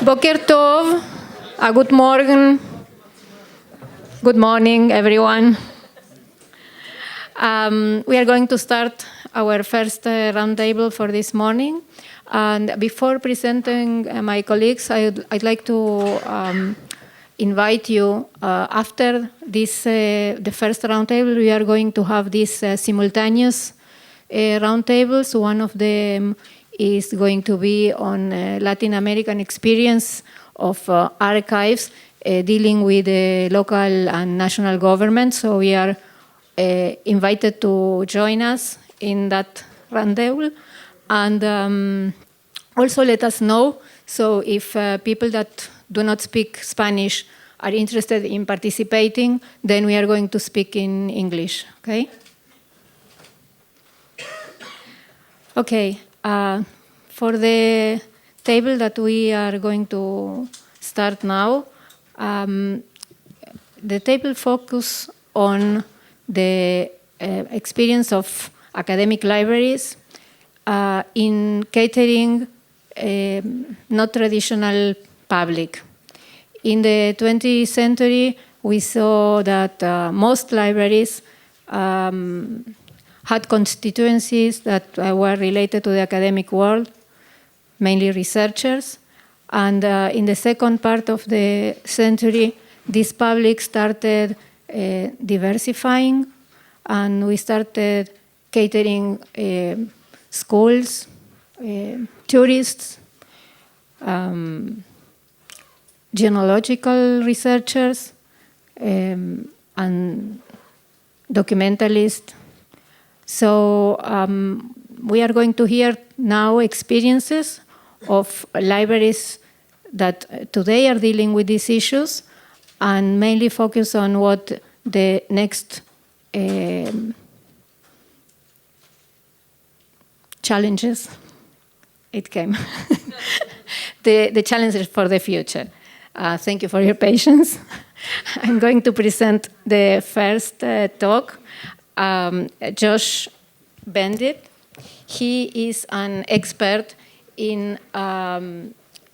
Boker Tov, good morning. Good morning, everyone. We are going to start our first roundtable for this morning. And before presenting my colleagues, I'd like to invite you, after this, the first roundtable, we are going to have these simultaneous roundtables. One of them is going to be on Latin American experience of archives dealing with the local and national government. So we are invited to join us in that roundtable. And also let us know, so if people that do not speak Spanish are interested in participating, then we are going to speak in English, okay? Okay, for the table that we are going to start now, the table focuses on the experience of academic libraries in catering not traditional public. In the 20th century, we saw that most libraries had constituencies that were related to the academic world, mainly researchers. And in the second part of the century, this public started diversifying, and we started catering schools, tourists, genealogical researchers, and documentalists. So we are going to hear now experiences of libraries that today are dealing with these issues, and mainly focus on what the next challenges, it came, the challenges for the future. Thank you for your patience. I'm going to present the first talk. Josh Bendit. He is an expert in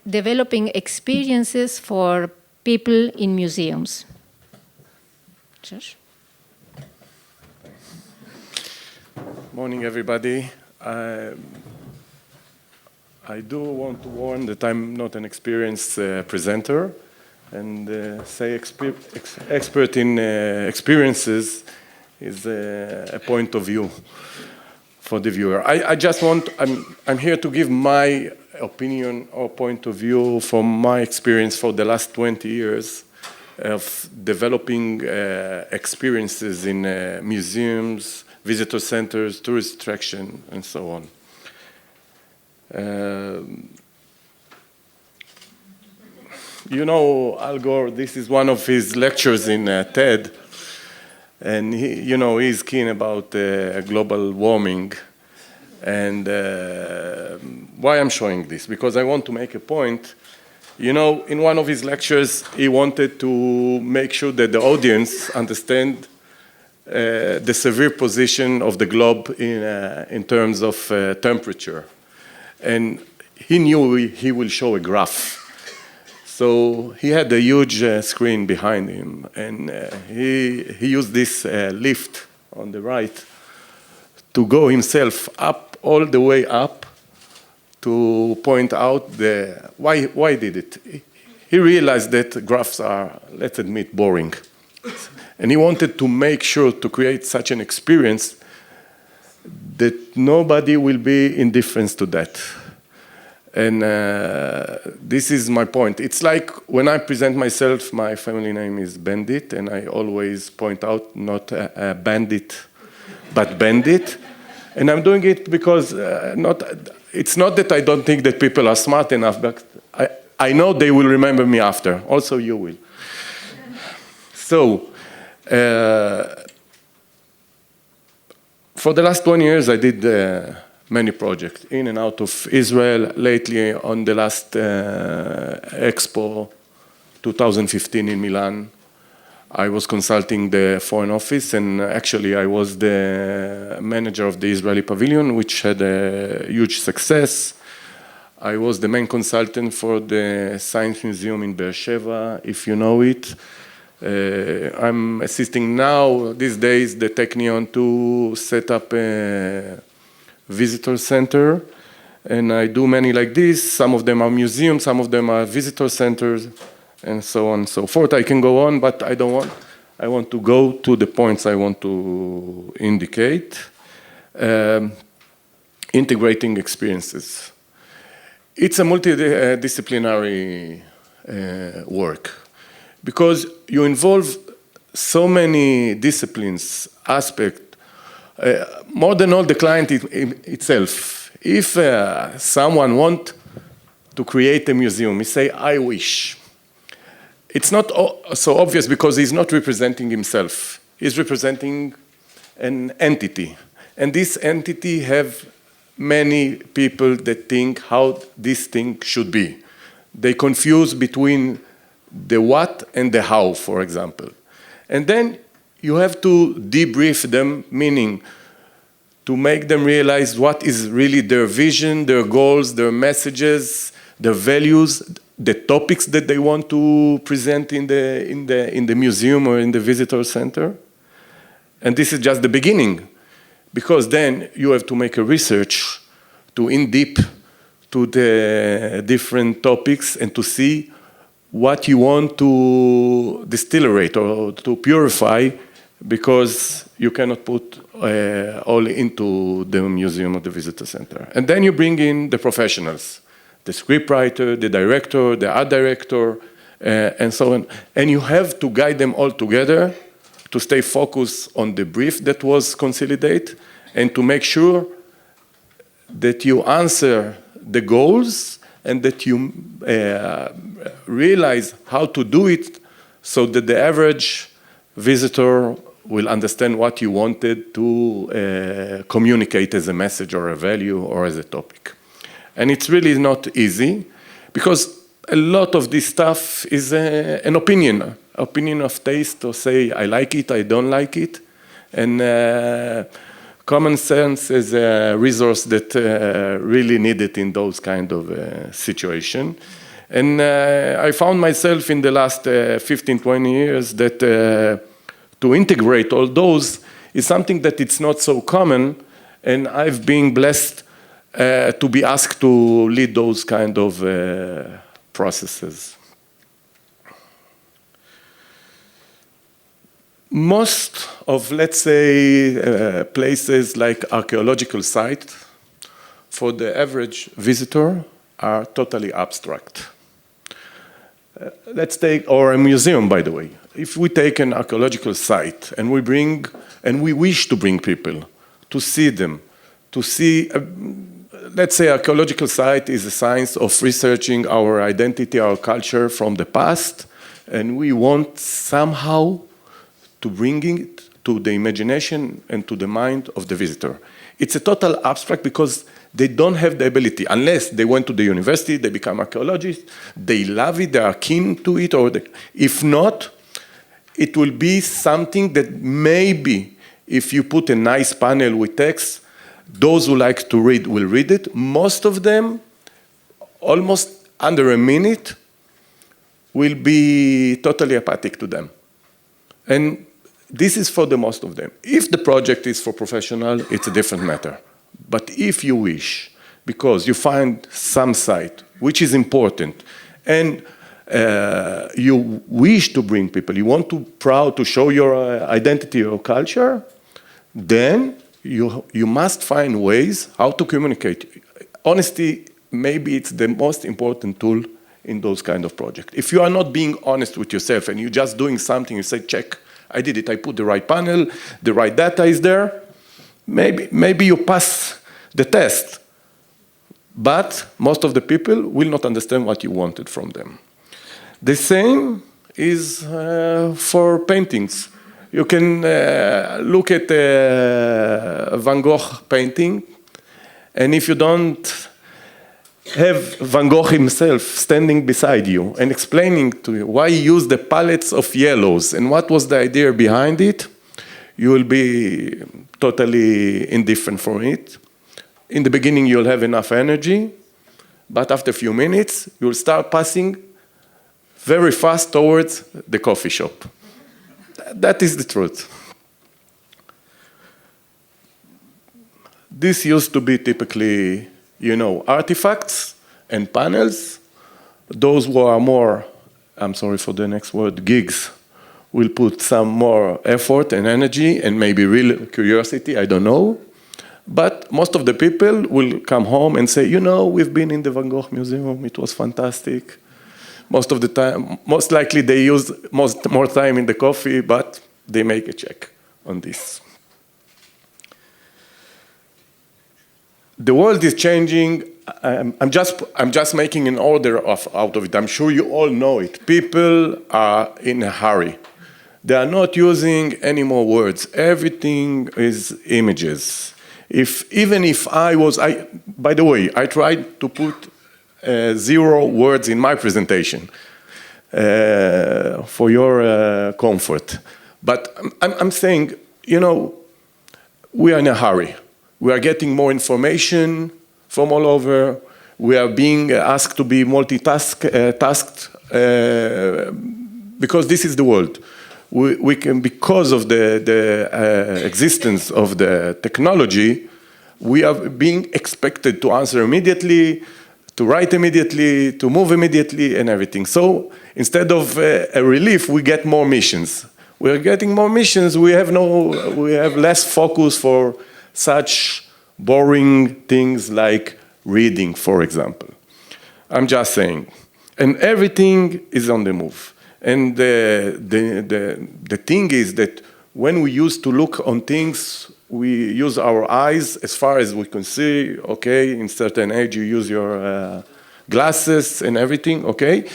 developing experiences for people in museums. Josh? Morning, everybody. I do want to warn that I'm not an experienced presenter, and say expert in experiences is a point of view for the viewer. I'm here to give my opinion or point of view from my experience for the last 20 years of developing experiences in museums, visitor centers, tourist attraction, and so on. You know Al Gore, this is one of his lectures in TED, and he's keen about global warming. And why I'm showing this? Because I want to make a point. In one of his lectures, he wanted to make sure that the audience understand the severe position of the globe in terms of temperature. And he knew he will show a graph. So he had a huge screen behind him, and he used this lift on the right to go himself up, all the way up, to point out why did it. He realized that graphs are, let's admit, boring. And he wanted to make sure to create such an experience that nobody will be indifferent to that. And this is my point. It's like when I present myself, my family name is Bendit, and I always point out not a bandit, but Bendit. And I'm doing it because it's not that I don't think that people are smart enough, but I know they will remember me after. Also, you will. So, for the last 20 years, I did many projects in and out of Israel. Lately, on the last Expo 2015 in Milan, I was consulting the Foreign Office, and actually I was the manager of the Israeli pavilion, which had a huge success. I was the main consultant for the Science Museum in Beersheba, if you know it. I'm assisting now, these days, the Technion to set up a visitor center. And I do many like this. Some of them are museums, some of them are visitor centers, and so on and so forth. I can go on, but I don't want. I want to go to the points I want to indicate. Integrating experiences. It's a multidisciplinary work because you involve so many disciplines, aspects, more than all the client itself. If someone wants to create a museum, he say, I wish. It's not so obvious because he's not representing himself. He's representing an entity. And this entity have many people that think how this thing should be. They confuse between the what and the how, for example. And then you have to debrief them, meaning to make them realize what is really their vision, their goals, their messages, their values, the topics that they want to present in the museum or in the visitor center. And this is just the beginning, because then you have to make a research to in deep to the different topics and to see what you want to distillate or to purify, because you cannot put all into the museum or the visitor center. And then you bring in the professionals, the scriptwriter, the director, the art director, and so on. And you have to guide them all together to stay focused on the brief that was consolidated and to make sure that you answer the goals and that you realize how to do it so that the average visitor will understand what you wanted to communicate as a message or a value or as a topic. And it's really not easy because a lot of this stuff is an opinion of taste, to say I like it, I don't like it. And common sense is a resource that really needed in those kind of situations. And I found myself in the last 15, 20 years that to integrate all those is something that it's not so common, and I've been blessed to be asked to lead those kind of processes. Most of, let's say, places like archaeological sites, for the average visitor, are totally abstract. Let's take, or a museum, by the way. If we take an archaeological site and we wish to bring people to see them, to see, let's say archaeological site is a science of researching our identity, our culture from the past, and we want somehow to bring it to the imagination and to the mind of the visitor. It's a total abstract because they don't have the ability, unless they went to the university, they become archaeologists, they love it, they are keen to it, or if not, it will be something that maybe if you put a nice panel with text, those who like to read will read it. Most of them, almost under a minute, will be totally apathic to them. And this is for the most of them. If the project is for professional, it's a different matter. But if you wish, because you find some site which is important, and you wish to bring people, you want to proud to show your identity or culture, then you must find ways how to communicate. Honesty, maybe it's the most important tool in those kind of projects. If you are not being honest with yourself and you're just doing something, you say, check, I did it, I put the right panel, the right data is there, maybe you pass the test, but most of the people will not understand what you wanted from them. The same is for paintings. You can look at a Van Gogh painting, and if you don't have Van Gogh himself standing beside you and explaining to you why he used the palettes of yellows and what was the idea behind it, you will be totally indifferent for it. In the beginning, you'll have enough energy, but after a few minutes, you'll start passing very fast towards the coffee shop. That is the truth. This used to be typically, artifacts and panels. Those who are more, I'm sorry for the next word, gigs, will put some more effort and energy and maybe real curiosity, I don't know. But most of the people will come home and say, we've been in the Van Gogh Museum, it was fantastic. Most of the time, most likely they use more time in the coffee, but they make a check on this. The world is changing. I'm just making an order out of it. I'm sure you all know it. People are in a hurry. They are not using any more words. Everything is images. By the way, I tried to put 0 words in my presentation for your comfort. But I'm saying, we are in a hurry. We are getting more information from all over. We are being asked to be tasked because this is the world. We can, because of the existence of the technology, we are being expected to answer immediately, to write immediately, to move immediately, and everything. So instead of a relief, we get more missions. We are getting more missions. We have less focus for such boring things like reading, for example. I'm just saying. And everything is on the move. And the thing is that when we used to look on things, we use our eyes as far as we can see. Okay, in certain age you use your glasses and everything, okay?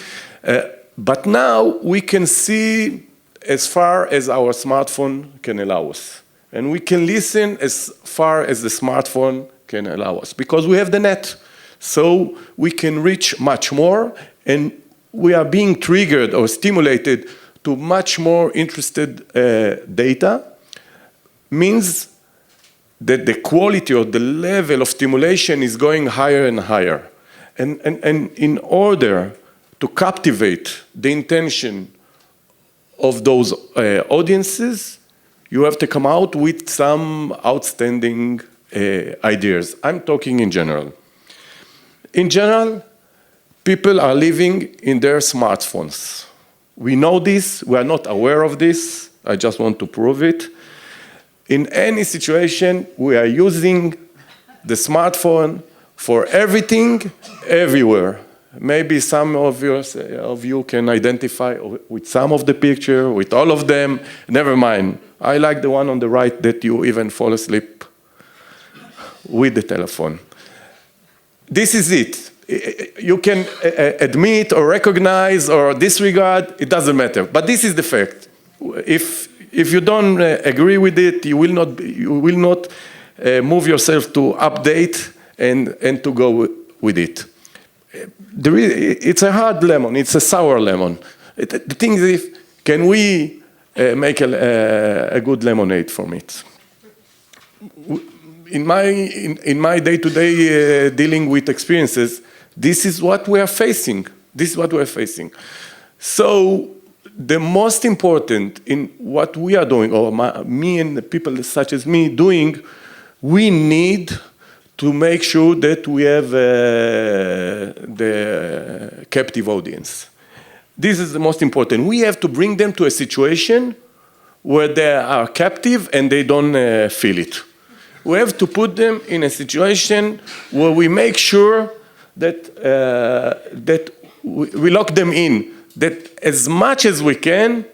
But now we can see as far as our smartphone can allow us. And we can listen as far as the smartphone can allow us, because we have the net. So we can reach much more, and we are being triggered or stimulated to much more interested data. Means that the quality or the level of stimulation is going higher and higher. And in order to captivate the intention of those audiences, you have to come out with some outstanding ideas. I'm talking in general. In general, people are living in their smartphones. We know this, we are not aware of this, I just want to prove it. In any situation, we are using the smartphone for everything, everywhere. Maybe some of you can identify with some of the picture, with all of them, never mind. I like the one on the right that you even fall asleep with the telephone. This is it. You can admit or recognize or disregard, it doesn't matter. But this is the fact. If you don't agree with it, you will not move yourself to update and to go with it. It's a hard lemon, it's a sour lemon. The thing is, can we make a good lemonade from it? In my day-to-day dealing with experiences, this is what we are facing. This is what we are facing. So the most important in what we are doing, or me and people such as me doing, we need to make sure that we have the captive audience. This is the most important. We have to bring them to a situation where they are captive and they don't feel it. We have to put them in a situation where we make sure that we lock them in, that as much as we can,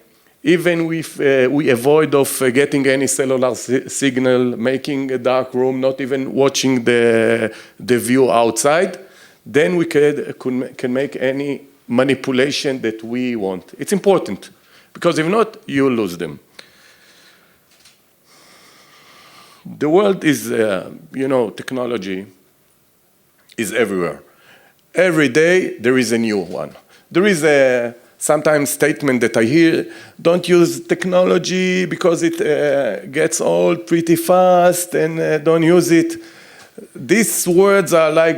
even if we avoid of getting any cellular signal, making a dark room, not even watching the view outside, then we can make any manipulation that we want. It's important, because if not, you lose them. The world is, technology is everywhere. Every day there is a new one. There is a sometimes statement that I hear, don't use technology because it gets old pretty fast, and don't use it. These words are like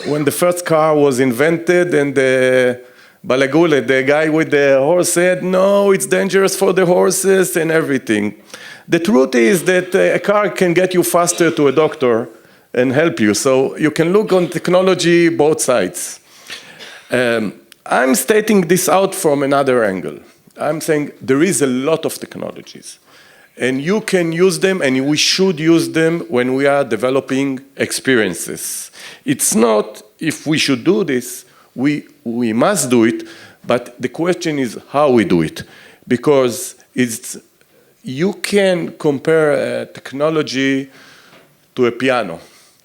when the first car was invented and the Balagule, the guy with the horse, said, no, it's dangerous for the horses and everything. The truth is that a car can get you faster to a doctor and help you. So you can look on technology both sides. I'm stating this out from another angle. I'm saying there is a lot of technologies. And you can use them, and we should use them when we are developing experiences. It's not if we should do this, we must do it, but the question is how we do it. Because you can compare technology to a piano.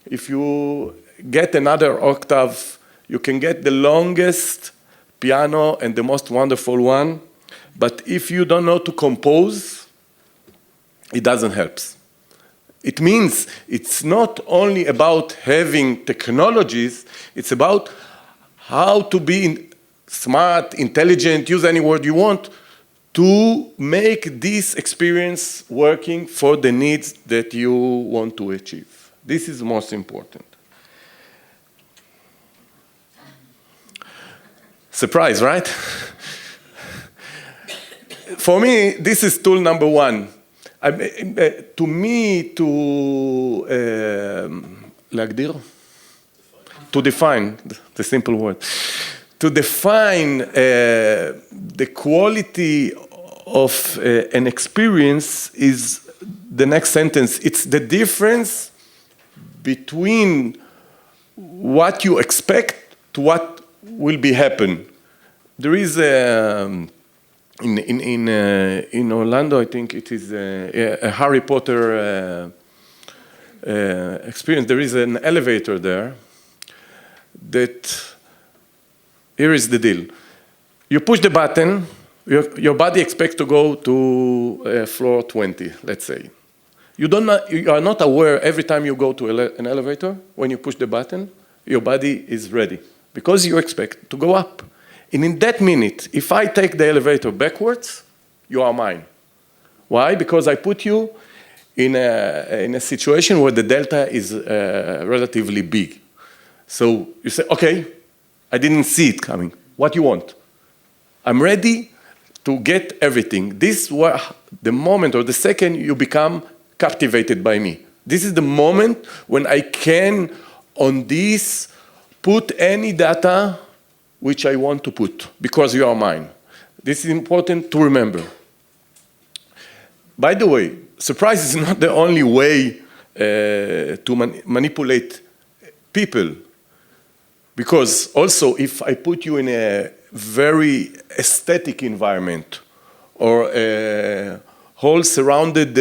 If you get another octave, you can get the longest piano and the most wonderful one, but if you don't know to compose, it doesn't help. It means it's not only about having technologies, it's about how to be smart, intelligent, use any word you want, to make this experience working for the needs that you want to achieve. This is most important. Surprise, right? For me, this is tool number one. To me, to define, the simple word, to define the quality of an experience is the next sentence. It's the difference between what you expect to what will be happen. There is in Orlando, I think it is a Harry Potter experience. There is an elevator there that, here is the deal. You push the button, your body expects to go to floor 20, let's say. You are not aware every time you go to an elevator, when you push the button, your body is ready because you expect to go up. And in that minute, if I take the elevator backwards, you are mine. Why? Because I put you in a situation where the delta is relatively big. So you say, okay, I didn't see it coming. What do you want? I'm ready to get everything. This was the moment or the second you become captivated by me. This is the moment when I can, on this, put any data which I want to put, because you are mine. This is important to remember. By the way, surprise is not the only way to manipulate people. Because also, if I put you in a very aesthetic environment or a whole surrounded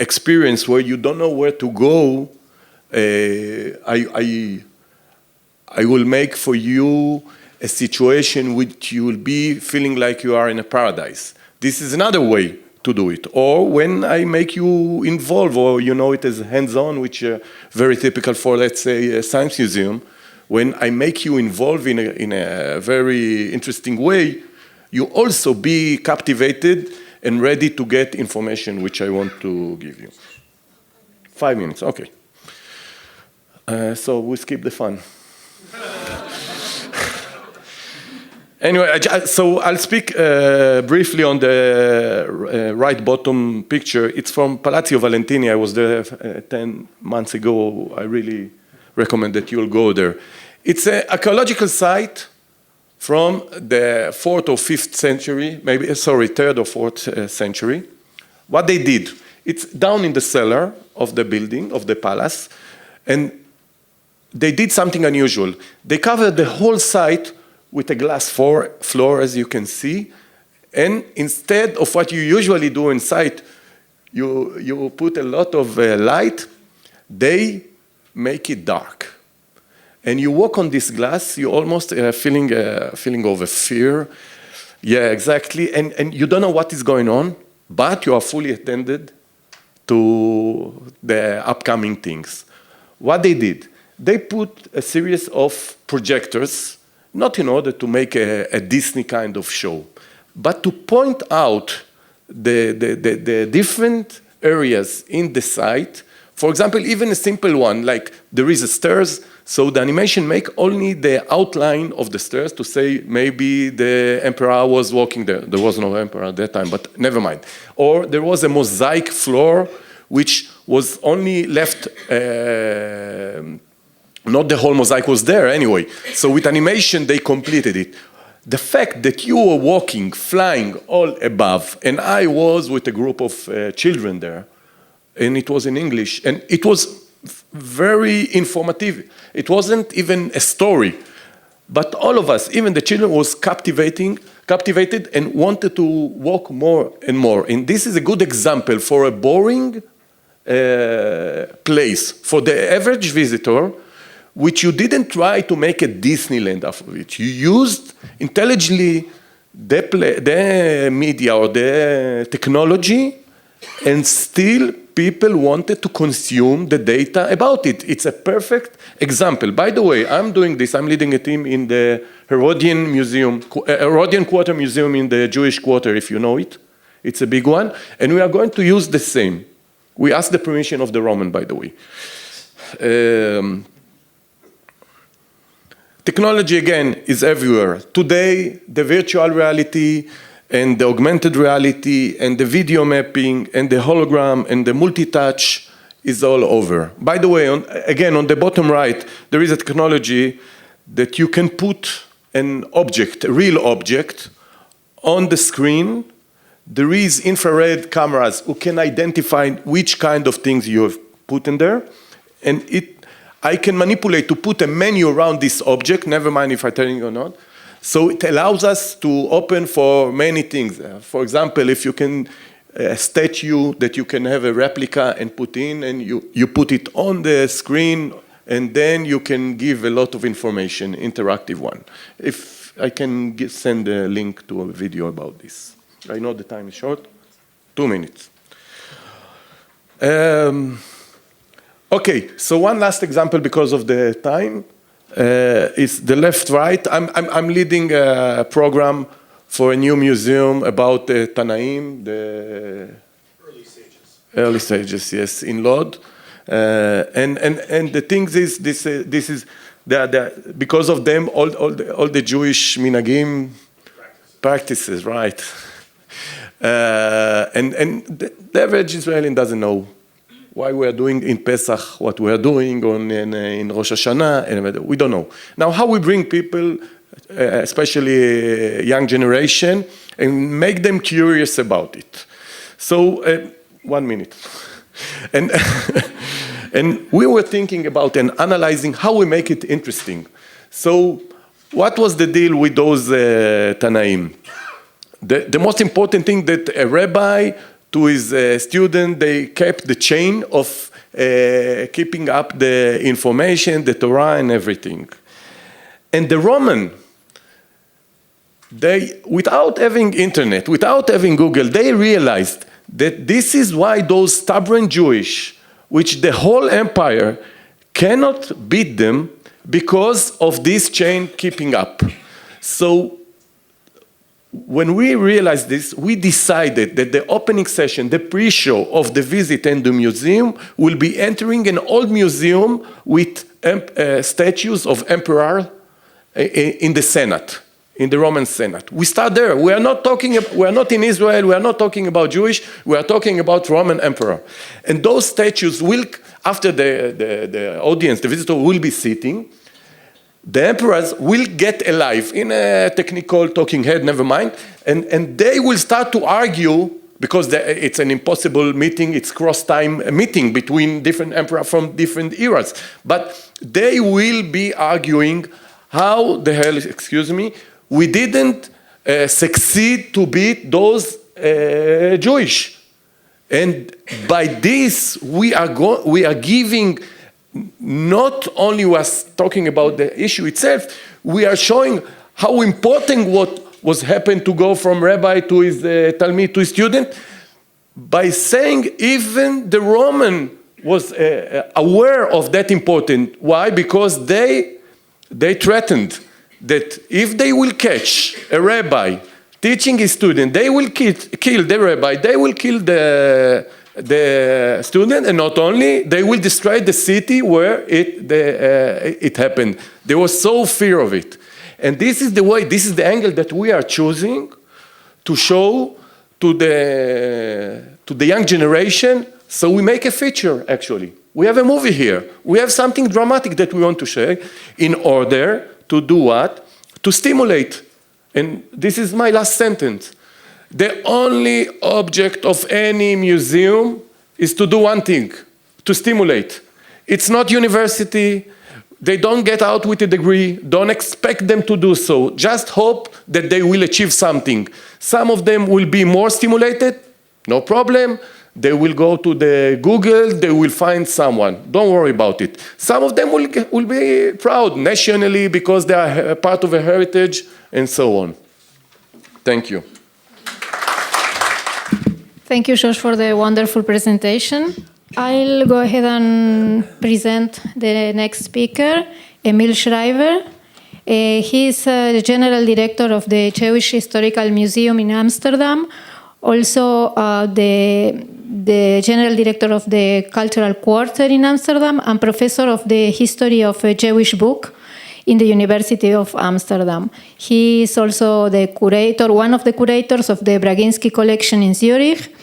experience where you don't know where to go, I will make for you a situation which you will be feeling like you are in a paradise. This is another way to do it. Or when I make you involve, or you know it as hands-on, which is very typical for, let's say, a science museum, when I make you involve in a very interesting way, you also be captivated and ready to get information which I want to give you. 5 minutes, okay. So we skip the fun. Anyway, so I'll speak briefly on the right bottom picture. It's from Palazzo Valentini. I was there 10 months ago. I really recommend that you'll go there. It's an archaeological site from the 4th or 5th century, maybe, sorry, 3rd or 4th century. What they did, it's down in the cellar of the building, of the palace, and they did something unusual. They covered the whole site with a glass floor, as you can see, and instead of what you usually do inside, you put a lot of light, they make it dark. And you walk on this glass, you almost feeling of a fear. Yeah, exactly. And you don't know what is going on, but you are fully attended to the upcoming things. What they did, they put a series of projectors, not in order to make a Disney kind of show, but to point out the different areas in the site For example, even a simple one, like there is a stairs, so the animation make only the outline of the stairs to say maybe the emperor was walking there. There was no emperor at that time, but never mind. Or there was a mosaic floor which was only left, not the whole mosaic was there anyway. So with animation, they completed it. The fact that you were walking, flying all above, and I was with a group of children there, and it was in English, and it was very informative. It wasn't even a story, but all of us, even the children, was captivated and wanted to walk more and more. And this is a good example for a boring place. For the average visitor, which you didn't try to make a Disneyland out of it. You used intelligently the media or the technology, and still people wanted to consume the data about it. It's a perfect example. By the way, I'm doing this. I'm leading a team in the Herodian Museum, Herodian Quarter Museum in the Jewish Quarter, if you know it. It's a big one. And we are going to use the same. We asked the permission of the Roman, by the way. Technology, again, is everywhere. Today, the virtual reality and the augmented reality and the video mapping and the hologram and the multi-touch is all over. By the way, again, on the bottom right, there is a technology that you can put an object, a real object, on the screen. There is infrared cameras who can identify which kind of things you have put in there. And I can manipulate to put a menu around this object, never mind if I'm telling you or not. So it allows us to open for many things. For example, if you can a statue that you can have a replica and put in, and you put it on the screen, and then you can give a lot of information, interactive one. If I can send a link to a video about this. I know the time is short. 2 minutes. Okay, so one last example because of the time is the left-right. I'm leading a program for a new museum about the Tanaim, the early stages, yes, in Lod. And the thing is, this is because of them all the Jewish minhagim practices, right? And the average Israeli doesn't know why we are doing in Pesach what we are doing in Rosh Hashanah, and we don't know. Now, how we bring people, especially young generation, and make them curious about it. So, 1 minute. And we were thinking about and analyzing how we make it interesting. So, what was the deal with those Tanaim? The most important thing that a rabbi to his student, they kept the chain of keeping up the information, the Torah, and everything. And the Roman, without having internet, without having Google, they realized that this is why those stubborn Jewish, which the whole empire cannot beat them because of this chain keeping up. So, when we realized this, we decided that the opening session, the pre-show of the visit and the museum, will be entering an old museum with statues of emperor in the Senate, in the Roman Senate. We start there. We are not in Israel. We are not talking about Jewish. We are talking about Roman emperor. And those statues will, after the audience, the visitor will be sitting. The emperors will get alive in a technical talking head, never mind, and they will start to argue because it's an impossible meeting, it's cross-time meeting between different emperors from different eras. But they will be arguing how the hell, we didn't succeed to beat those Jewish. And by this, we are giving. Not only was talking about the issue itself, we are showing how important what was happened to go from rabbi to his talmid to his student, by saying even the Roman was aware of that important. Why? Because they threatened that if they will catch a rabbi teaching his student, they will kill the rabbi, they will kill the the student, and not only, they will destroy the city where it happened. They were so fear of it. And this is the way, this is the angle that we are choosing to show to the young generation. So we make a feature, actually. We have a movie here. We have something dramatic that we want to share in order to do what? To stimulate. And this is my last sentence. The only object of any museum is to do one thing, to stimulate. It's not university. They don't get out with a degree. Don't expect them to do so. Just hope that they will achieve something. Some of them will be more stimulated, no problem. They will go to the Google, they will find someone. Don't worry about it. Some of them will be proud nationally because they are part of a heritage and so on. Thank you. Thank you, Josh, for the wonderful presentation. I'll go ahead and present the next speaker, Emile Schrijver. He's the General Director of the Jewish Historical Museum in Amsterdam, also the General Director of the Cultural Quarter in Amsterdam, and Professor of the History of a Jewish Book in the University of Amsterdam. He is also the curator, one of the curators of the Braginski collection in Zurich.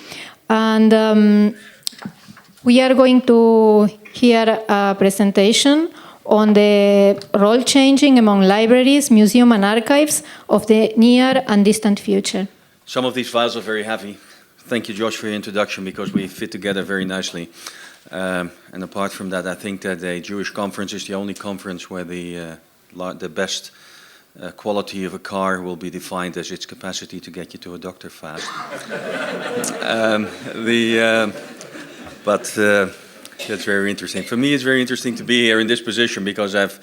And we are going to hear a presentation on the role changing among libraries, museums, and archives of the near and distant future. Some of these files are very heavy. Thank you, Josh, for your introduction, because we fit together very nicely. And apart from that, I think that a Jewish conference is the only conference where the best quality of a car will be defined as its capacity to get you to a doctor fast. That's very interesting. For me, it's very interesting to be here in this position because I've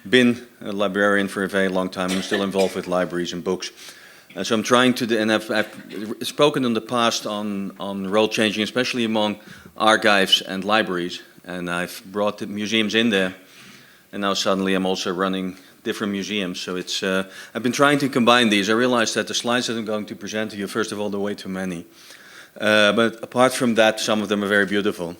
been a librarian for a very long time. I'm still involved with libraries and books. So I'm trying to, and I've spoken in the past on role changing, especially among archives and libraries. And I've brought the museums in there. And now suddenly I'm also running different museums. So it's, I've been trying to combine these. I realized that the slides that I'm going to present to you, first of all, they're way too many. But apart from that, some of them are very beautiful.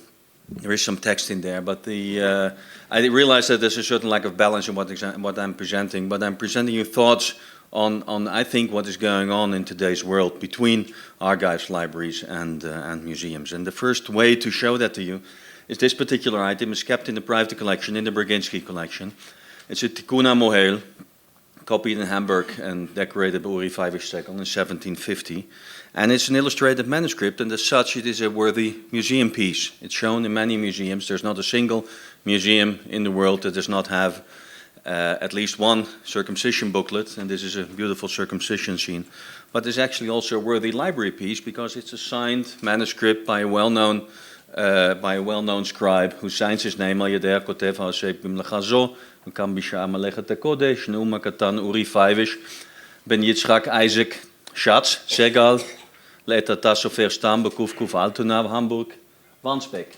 There is some text in there, but I realize that there's a certain lack of balance in what I'm presenting, but I'm presenting you thoughts on I think, what is going on in today's world between archives, libraries, and museums. And the first way to show that to you is this particular item is kept in the private collection, in the Braginski collection. It's a Tikkun HaMohel, copied in Hamburg and decorated by Uri Feiverstekel in 1750. And it's an illustrated manuscript, and as such it is a worthy museum piece. It's shown in many museums. There's not a single museum in the world that does not have at least one circumcision booklet, and this is a beautiful circumcision scene. But it's actually also a worthy library piece because it's a signed manuscript by a well-known scribe who signs his name Al-Yadeh Kotev HaSepim Lechazo, Cambio entre Kodesh, Neuma Katan Uri Feivish, Ben Yitzchak Isaac Schatz, Segal, Letter Tassofer Stambe, Kuf Altona, Hamburg, Wansbeck.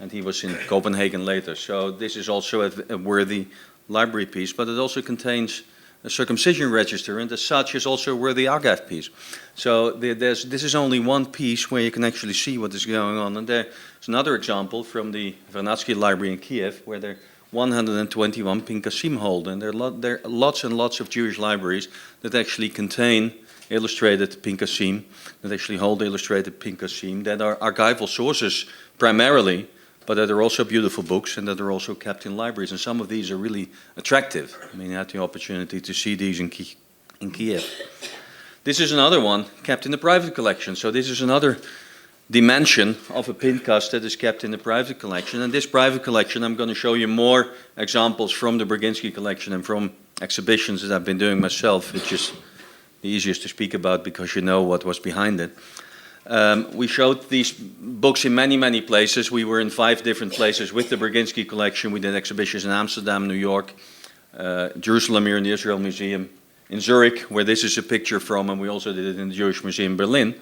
And he was in Copenhagen later. So this is also a worthy library piece, but it also contains a circumcision register, and as such is also a worthy archive piece. So this is only one piece where you can actually see what is going on. And there's another example from the Vernadsky Library in Kiev, where there are 121 Pinkasim hold, and there are lots and lots of Jewish libraries that actually contain illustrated Pinkasim, that actually hold illustrated Pinkasim, that are archival sources primarily, but that are also beautiful books and that are also kept in libraries. And some of these are really attractive. I mean, I had the opportunity to see these in Kiev. This is another one kept in the private collection. So this is another dimension of a Pinkas that is kept in the private collection. And this private collection, I'm going to show you more examples from the Braginski collection and from exhibitions that I've been doing myself, which is the easiest to speak about because you know what was behind it. We showed these books in many, many places. We were in 5 different places with the Braginski collection. We did exhibitions in Amsterdam, New York, Jerusalem here in the Israel Museum, in Zurich, where this is a picture from, and we also did it in the Jewish Museum in Berlin.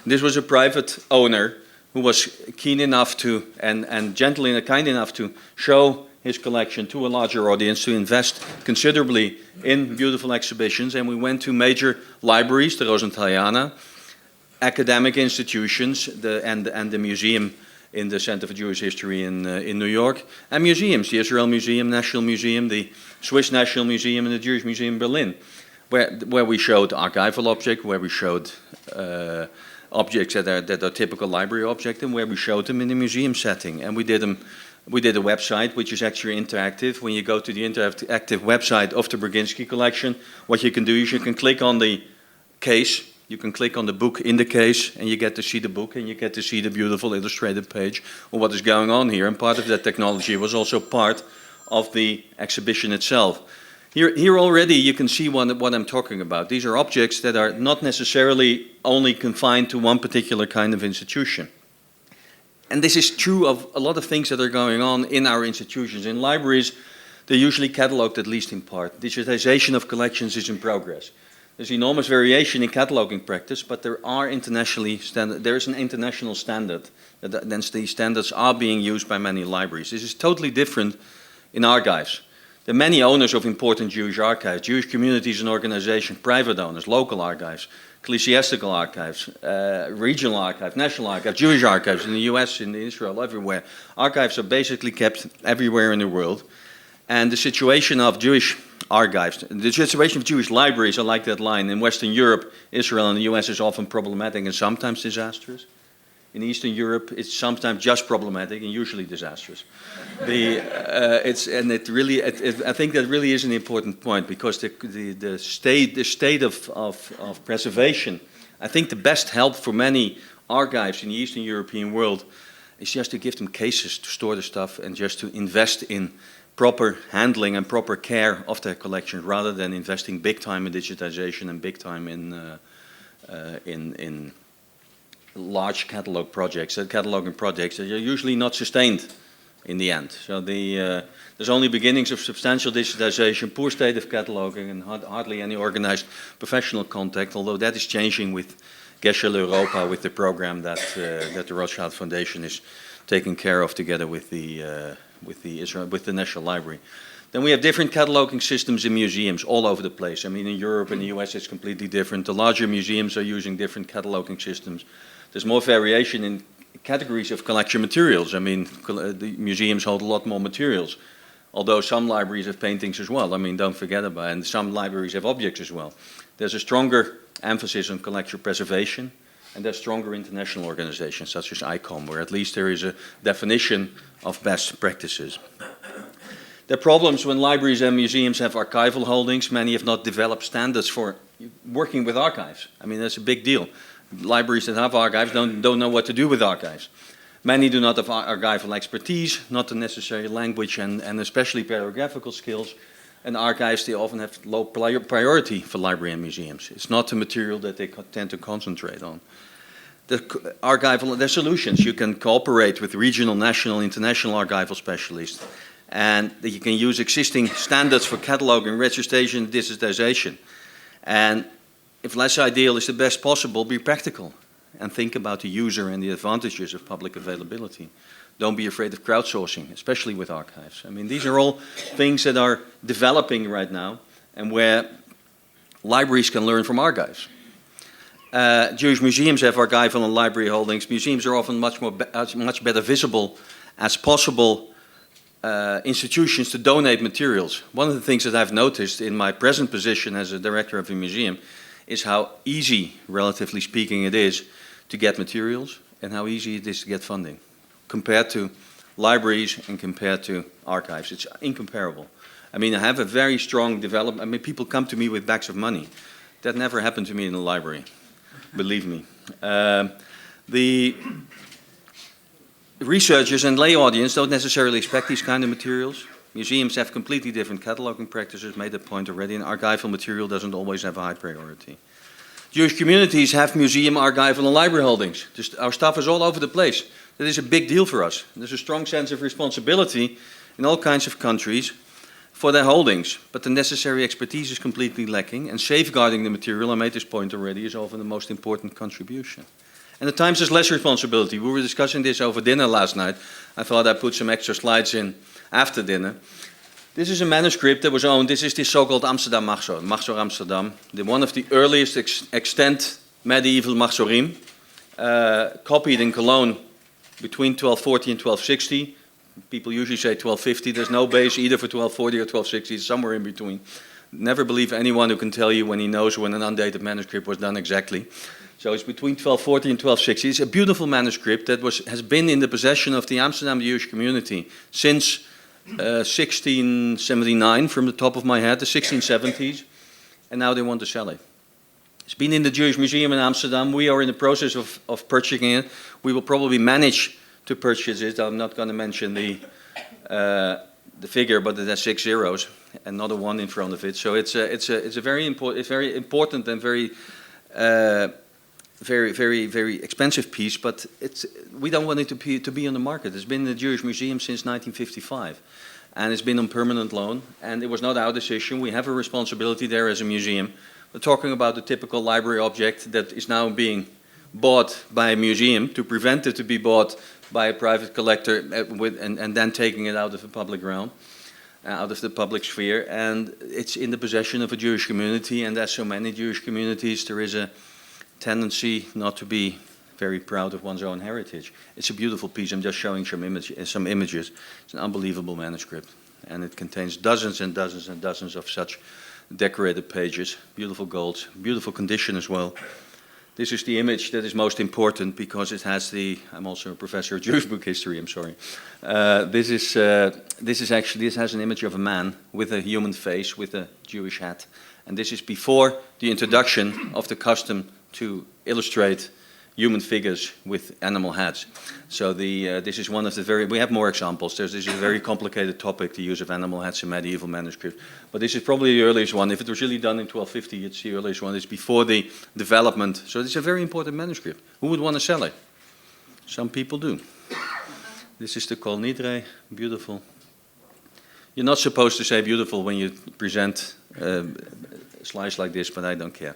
This was a private owner who was keen enough to, and gentle and kind enough to show his collection to a larger audience, to invest considerably in beautiful exhibitions. And we went to major libraries, the Rosenthaljana, academic institutions and the museum in the Center for Jewish History in New York, and museums, the Israel Museum, National Museum, the Swiss National Museum, and the Jewish Museum in Berlin, where we showed archival objects, where we showed objects that are typical library objects, and where we showed them in the museum setting. And we did a website which is actually interactive. When you go to the interactive website of the Brzezinski collection, what you can do is you can click on the case, you can click on the book in the case, and you get to see the book, and you get to see the beautiful illustrated page of what is going on here. And part of that technology was also part of the exhibition itself. Here already you can see what I'm talking about. These are objects that are not necessarily only confined to one particular kind of institution. And this is true of a lot of things that are going on in our institutions. In libraries, they're usually cataloged at least in part. Digitization of collections is in progress. There's enormous variation in cataloging practice, but there is an international standard. These standards are being used by many libraries. This is totally different in archives. There are many owners of important Jewish archives, Jewish communities and organizations, private owners, local archives, ecclesiastical archives, regional archives, national archives, Jewish archives in the US, in Israel, everywhere. Archives are basically kept everywhere in the world. And the situation of Jewish archives, the situation of Jewish libraries, I like that line, in Western Europe, Israel and the US is often problematic and sometimes disastrous. In Eastern Europe, it's sometimes just problematic and usually disastrous. I think that really is an important point, because the state of preservation, I think the best help for many archives in the Eastern European world is just to give them cases to store the stuff and just to invest in proper handling and proper care of their collection, rather than investing big time in digitization and big time in large cataloging projects that are usually not sustained in the end. So there's only beginnings of substantial digitization, poor state of cataloging, and hardly any organized professional contact, although that is changing with Gesell Europa, with the program that the Rothschild Foundation is taking care of together with the National Library. Then we have different cataloging systems in museums all over the place. I mean, in Europe and the US it's completely different. The larger museums are using different cataloging systems. There's more variation in categories of collection materials. I mean, the museums hold a lot more materials, although some libraries have paintings as well. I mean, don't forget about it. And some libraries have objects as well. There's a stronger emphasis on collection preservation, and there's stronger international organizations such as ICOM, where at least there is a definition of best practices. There are problems when libraries and museums have archival holdings. Many have not developed standards for working with archives. I mean, that's a big deal. Libraries that have archives don't know what to do with archives. Many do not have archival expertise, not the necessary language and especially pedagogical skills. And archives, they often have low priority for library and museums. It's not the material that they tend to concentrate on. There's solutions. You can cooperate with regional, national, international archival specialists. And you can use existing standards for cataloging, registration, digitization. And if less ideal is the best possible, be practical and think about the user and the advantages of public availability. Don't be afraid of crowdsourcing, especially with archives. I mean, these are all things that are developing right now and where libraries can learn from archives. Jewish museums have archival and library holdings. Museums are often much better visible as possible institutions to donate materials. One of the things that I've noticed in my present position as a director of a museum is how easy, relatively speaking, it is to get materials and how easy it is to get funding compared to libraries and compared to archives. It's incomparable. I mean, I have a very strong development. I mean, people come to me with bags of money. That never happened to me in the library, believe me. The researchers and lay audience don't necessarily expect these kind of materials. Museums have completely different cataloging practices, made that point already, and archival material doesn't always have a high priority. Jewish communities have museum, archival, and library holdings. Just, our stuff is all over the place. That is a big deal for us. There's a strong sense of responsibility in all kinds of countries for their holdings, but the necessary expertise is completely lacking, and safeguarding the material, I made this point already, is often the most important contribution. And at times there's less responsibility. We were discussing this over dinner last night. I thought I'd put some extra slides in after dinner. This is a manuscript that was owned. This is the so-called Amsterdam Machzor, Machzor Amsterdam, one of the earliest extant medieval Machzorim. copied in Cologne between 1240 and 1260. People usually say 1250. There's no base either for 1240 or 1260. It's somewhere in between. Never believe anyone who can tell you when he knows when an undated manuscript was done exactly. So it's between 1240 and 1260. It's a beautiful manuscript that has been in the possession of the Amsterdam Jewish community since 1679, from the top of my head, the 1670s, and now they want to sell it. It's been in the Jewish Museum in Amsterdam. We are in the process of purchasing it. We will probably manage to purchase it. I'm not going to mention the figure, but it has 6 zeros and not a 1 in front of it. So it's a very important and very expensive piece. But we don't want it to be on the market. It's been in the Jewish Museum since 1955, and it's been on permanent loan. And it was not our decision. We have a responsibility there as a museum. We're talking about the typical library object that is now being bought by a museum to prevent it to be bought by a private collector and then taking it out of the public realm, out of the public sphere. And it's in the possession of a Jewish community, and as so many Jewish communities, there is a tendency not to be very proud of one's own heritage. It's a beautiful piece. I'm just showing some images. It's an unbelievable manuscript, and it contains dozens and dozens and dozens of such decorated pages, beautiful golds, beautiful condition as well. This is the image that is most important because it has I'm also a professor of Jewish book history, I'm sorry. This has an image of a man with a human face, with a Jewish hat. And this is before the introduction of the custom to illustrate human figures with animal heads. So this is one of the we have more examples. This is a very complicated topic, the use of animal heads in medieval manuscripts. But this is probably the earliest one. If it was really done in 1250, it's the earliest one. It's before the development. So it's a very important manuscript. Who would want to sell it? Some people do. This is the Kol Nidre, beautiful. You're not supposed to say beautiful when you present slides like this, but I don't care.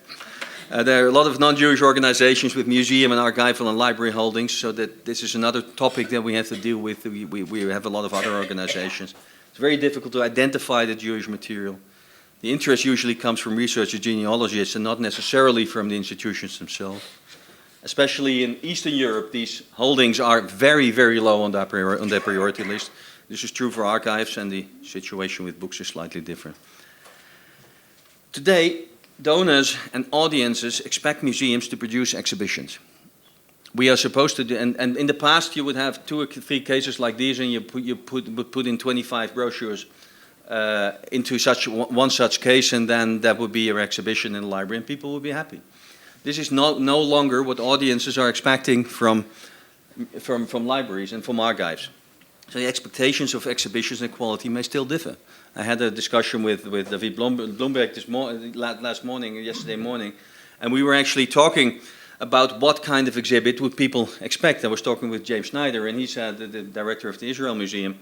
There are a lot of non-Jewish organizations with museum and archival and library holdings, so that this is another topic that we have to deal with. We have a lot of other organizations. It's very difficult to identify the Jewish material. The interest usually comes from research and genealogists and not necessarily from the institutions themselves. Especially in Eastern Europe, these holdings are very, very low on their priority list. This is true for archives, and the situation with books is slightly different. Today, donors and audiences expect museums to produce exhibitions. We are supposed to do, and in the past you would have 2 or 3 cases like these, and you would put in 25 brochures into one such case, and then that would be your exhibition in the library, and people would be happy. This is no longer what audiences are expecting from libraries and from archives. So the expectations of exhibitions and quality may still differ. I had a discussion with David Blomberg yesterday morning, and we were actually talking about what kind of exhibit would people expect. I was talking with James Schneider, and he said, the director of the Israel Museum,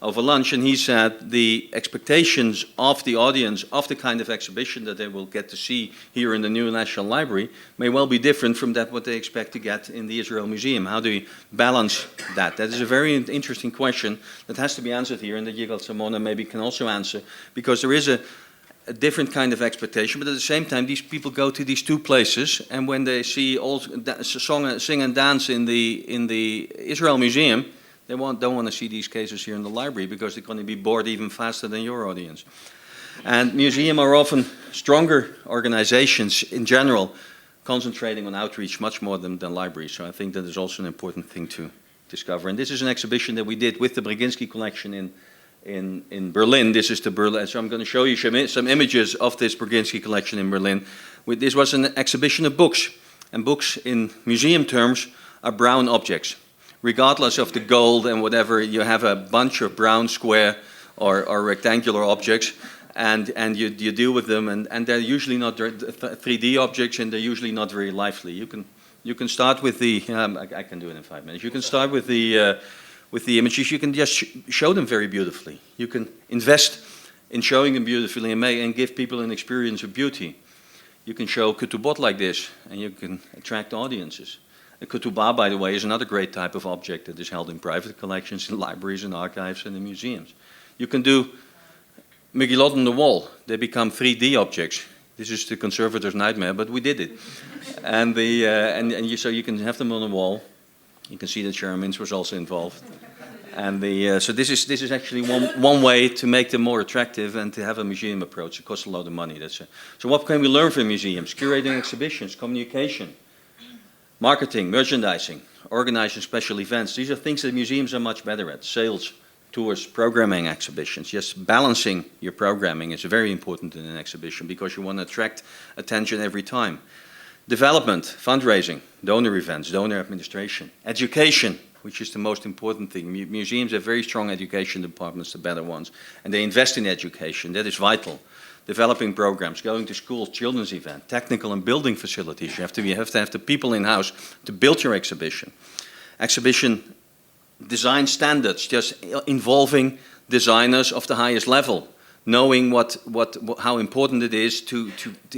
over lunch, and he said the expectations of the audience of the kind of exhibition that they will get to see here in the new National Library may well be different from what they expect to get in the Israel Museum. How do you balance that? That is a very interesting question that has to be answered here, and that Yigal Zalmona maybe can also answer, because there is a different kind of expectation, but at the same time these people go to these 2 places, and when they see all sing and dance in the Israel Museum, they don't want to see these cases here in the library, because they're going to be bored even faster than your audience. And museums are often stronger organizations in general, concentrating on outreach much more than libraries. So I think that is also an important thing to discover. And this is an exhibition that we did with the Brzezinski collection in Berlin. This is the Berlin. So I'm going to show you some images of this Brzezinski collection in Berlin. This was an exhibition of books, and books in museum terms are brown objects. Regardless of the gold and whatever, you have a bunch of brown square or rectangular objects, and you deal with them, and they're usually not 3D objects, and they're usually not very lively. You can start with the I can do it in 5 minutes. You can start with the images. You can just show them very beautifully. You can invest in showing them beautifully and give people an experience of beauty. You can show ketubot like this, and you can attract audiences. A ketubah, by the way, is another great type of object that is held in private collections, in libraries and archives and in museums. You can do Megillot on the wall. They become 3D objects. This is the conservator's nightmare, but we did it. And so you can have them on the wall. You can see that Sharon Mintz was also involved. And so this is actually one way to make them more attractive and to have a museum approach. It costs a lot of money. So what can we learn from museums? Curating exhibitions, communication, marketing, merchandising, organizing special events. These are things that museums are much better at. Sales, tours, programming exhibitions. Just balancing your programming is very important in an exhibition because you want to attract attention every time. Development, fundraising, donor events, donor administration, education, which is the most important thing. Museums have very strong education departments, the better ones, and they invest in education. That is vital. Developing programs, going to schools, children's events, technical and building facilities. You have to have the people in-house to build your exhibition. Exhibition design standards, just involving designers of the highest level, knowing how important it is to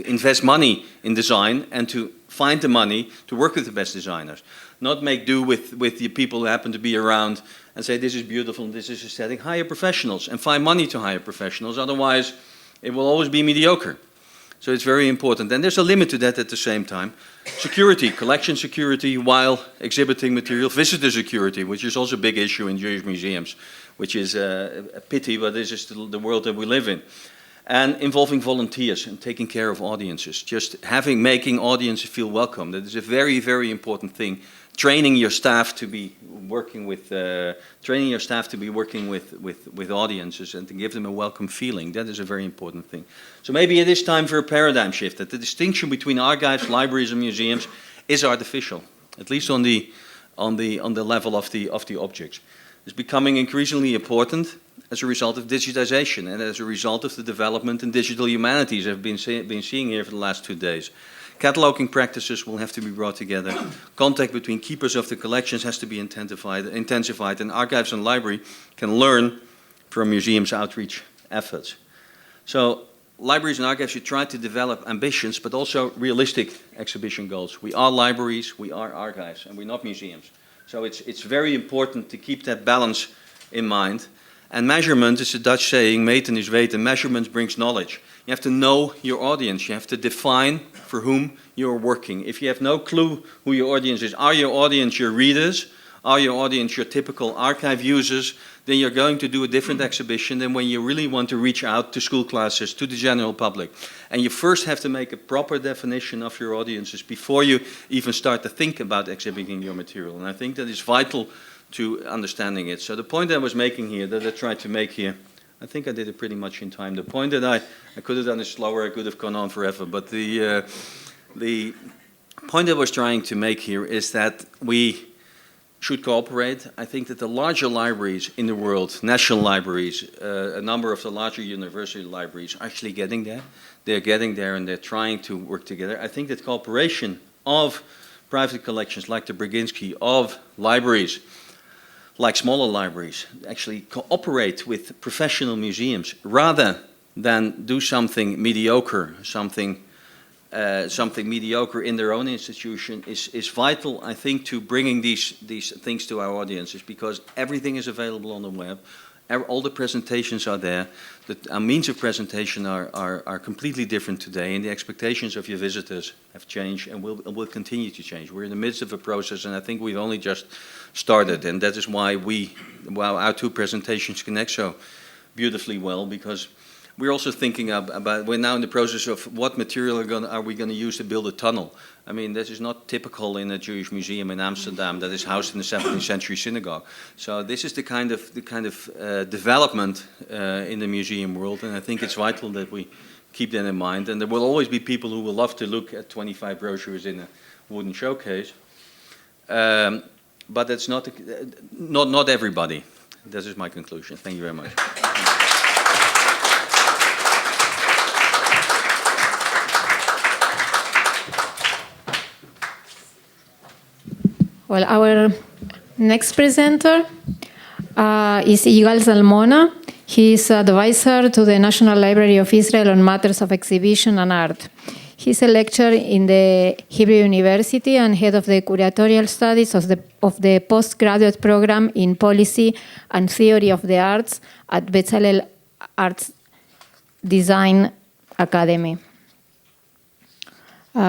invest money in design and to find the money to work with the best designers. Not make do with the people who happen to be around and say this is beautiful, this is aesthetic. Hire professionals and find money to hire professionals, otherwise it will always be mediocre. So it's very important. And there's a limit to that at the same time. Security, collection security while exhibiting material. Visitor security, which is also a big issue in Jewish museums, which is a pity, but this is the world that we live in. And involving volunteers and taking care of audiences. Just making audiences feel welcome. That is a very, very important thing. Training your staff to be working with audiences and to give them a welcome feeling. That is a very important thing. So maybe it is time for a paradigm shift. That the distinction between archives, libraries, and museums is artificial, at least on the level of the objects. It's becoming increasingly important as a result of digitization and as a result of the development in digital humanities I've been seeing here for the last 2 days. Cataloging practices will have to be brought together. Contact between keepers of the collections has to be intensified, and archives and library can learn from museums' outreach efforts. So libraries and archives should try to develop ambitions, but also realistic exhibition goals. We are libraries, we are archives, and we're not museums. So it's very important to keep that balance in mind. And measurement is a Dutch saying, meten is weten. Measurement brings knowledge. You have to know your audience. You have to define for whom you're working. If you have no clue who your audience is, are your audience your readers? Are your audience your typical archive users? Then you're going to do a different exhibition than when you really want to reach out to school classes, to the general public. And you first have to make a proper definition of your audiences before you even start to think about exhibiting your material. And I think that is vital to understanding it. So the point I was making here, that I tried to make here, I think I did it pretty much in time. The point that I could have done it slower, I could have gone on forever, but the point I was trying to make here is that we should cooperate. I think that the larger libraries in the world, national libraries, a number of the larger university libraries are actually getting there. They're getting there and they're trying to work together. I think that cooperation of private collections like the Brzezinski, of libraries, like smaller libraries, actually cooperate with professional museums rather than do something mediocre, something mediocre in their own institution is vital, I think, to bringing these things to our audiences, because everything is available on the web. All the presentations are there. Our means of presentation are completely different today, and the expectations of your visitors have changed and will continue to change. We're in the midst of a process, and I think we've only just started, and that is why our two presentations connect so beautifully well, because we're also thinking about, we're now in the process of what material are we going to use to build a tunnel. I mean, this is not typical in a Jewish museum in Amsterdam that is housed in the 17th century synagogue. So this is the kind of development in the museum world, and I think it's vital that we keep that in mind. And there will always be people who will love to look at 25 brochures in a wooden showcase, but that's not everybody. That is my conclusion. Thank you very much. Well, our next presenter is Yigal Zalmona. He is advisor to the National Library of Israel on matters of exhibition and art. He's a lecturer in the Hebrew University and head of the curatorial studies of the postgraduate program in policy and theory of the arts at Bezalel Arts Design Academy.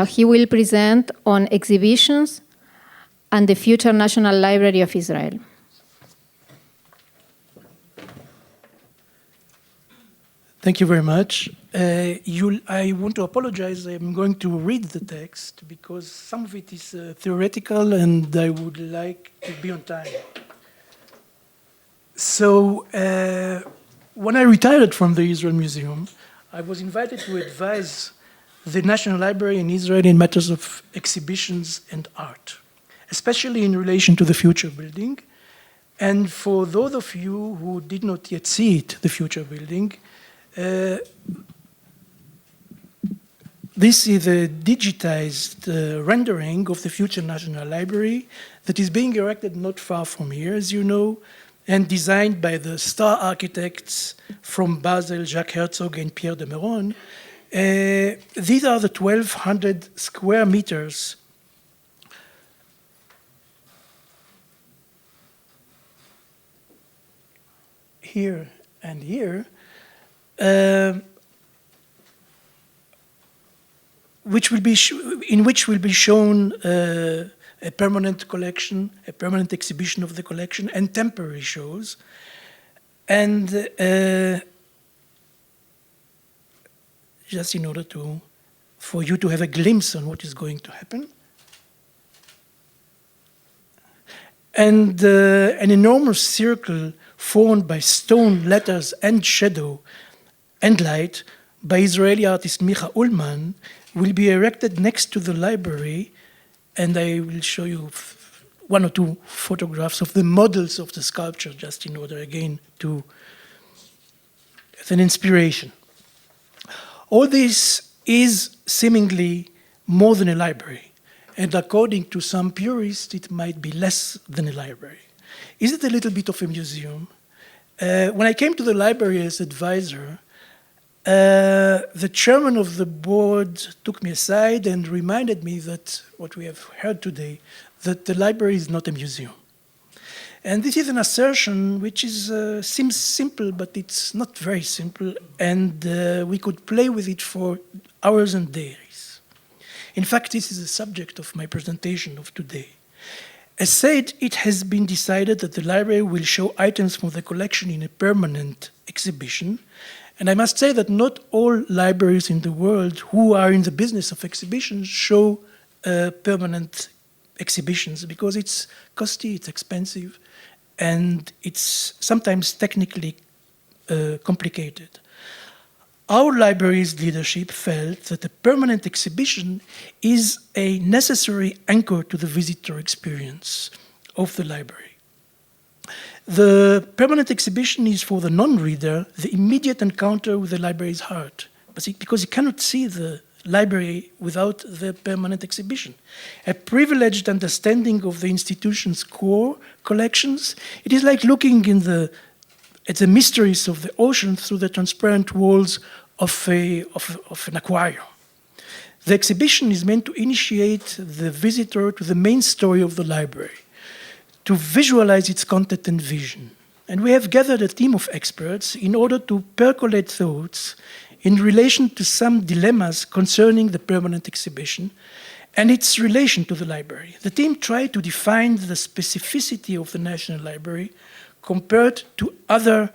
He will present on exhibitions and the future National Library of Israel. Thank you very much. I want to apologize. I'm going to read the text because some of it is theoretical and I would like to be on time. So, when I retired from the Israel Museum, I was invited to advise the National Library in Israel in matters of exhibitions and art, especially in relation to the future building. And for those of you who did not yet see it, the future building, this is a digitized rendering of the future National Library that is being erected not far from here, as you know, and designed by the star architects from Basel, Jacques Herzog and Pierre de Meuron. These are the 1,200 square meters here and here, in which will be shown a permanent collection, a permanent exhibition of the collection, and temporary shows. And just in order for you to have a glimpse on what is going to happen. And an enormous circle formed by stone, letters, and shadow and light by Israeli artist Micha Ullman will be erected next to the library, and I will show you one or two photographs of the models of the sculpture, just in order again to, as an inspiration. All this is seemingly more than a library, and according to some purists, it might be less than a library. Is it a little bit of a museum? When I came to the library as advisor, the chairman of the board took me aside and reminded me that what we have heard today, that the library is not a museum. And this is an assertion which seems simple, but it's not very simple, and we could play with it for hours and days. In fact, this is the subject of my presentation of today. As said, it has been decided that the library will show items from the collection in a permanent exhibition. And I must say that not all libraries in the world who are in the business of exhibitions show permanent exhibitions because it's costly, it's expensive, and it's sometimes technically complicated. Our library's leadership felt that a permanent exhibition is a necessary anchor to the visitor experience of the library. The permanent exhibition is for the non-reader the immediate encounter with the library's heart, because you cannot see the library without the permanent exhibition. A privileged understanding of the institution's core collections, it is like looking at the mysteries of the ocean through the transparent walls of an aquarium. The exhibition is meant to initiate the visitor to the main story of the library, to visualize its content and vision. And we have gathered a team of experts in order to percolate thoughts in relation to some dilemmas concerning the permanent exhibition and its relation to the library. The team tried to define the specificity of the National Library compared to other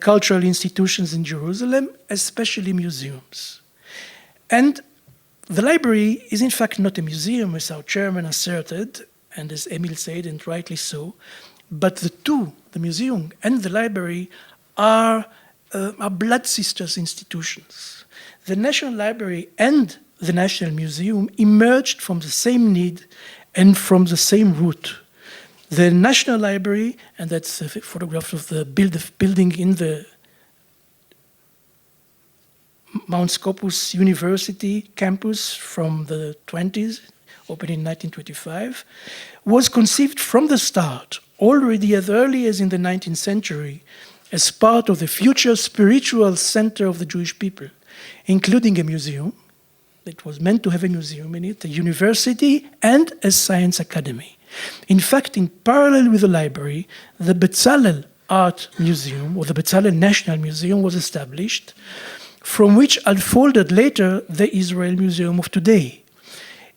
cultural institutions in Jerusalem, especially museums. And the library is in fact not a museum, as our chairman asserted, and as Emile said, and rightly so, but the two, the museum and the library, are blood sisters institutions. The National Library and the National Museum emerged from the same need and from the same root. The National Library, and that's a photograph of the building in the Mount Scopus University campus from the 20s, opened in 1925, was conceived from the start, already as early as in the 19th century, as part of the future spiritual center of the Jewish people, including a museum. It was meant to have a museum in it, a university, and a science academy. In fact, in parallel with the library, the Bezalel Art Museum, or the Bezalel National Museum, was established, from which unfolded later the Israel Museum of today.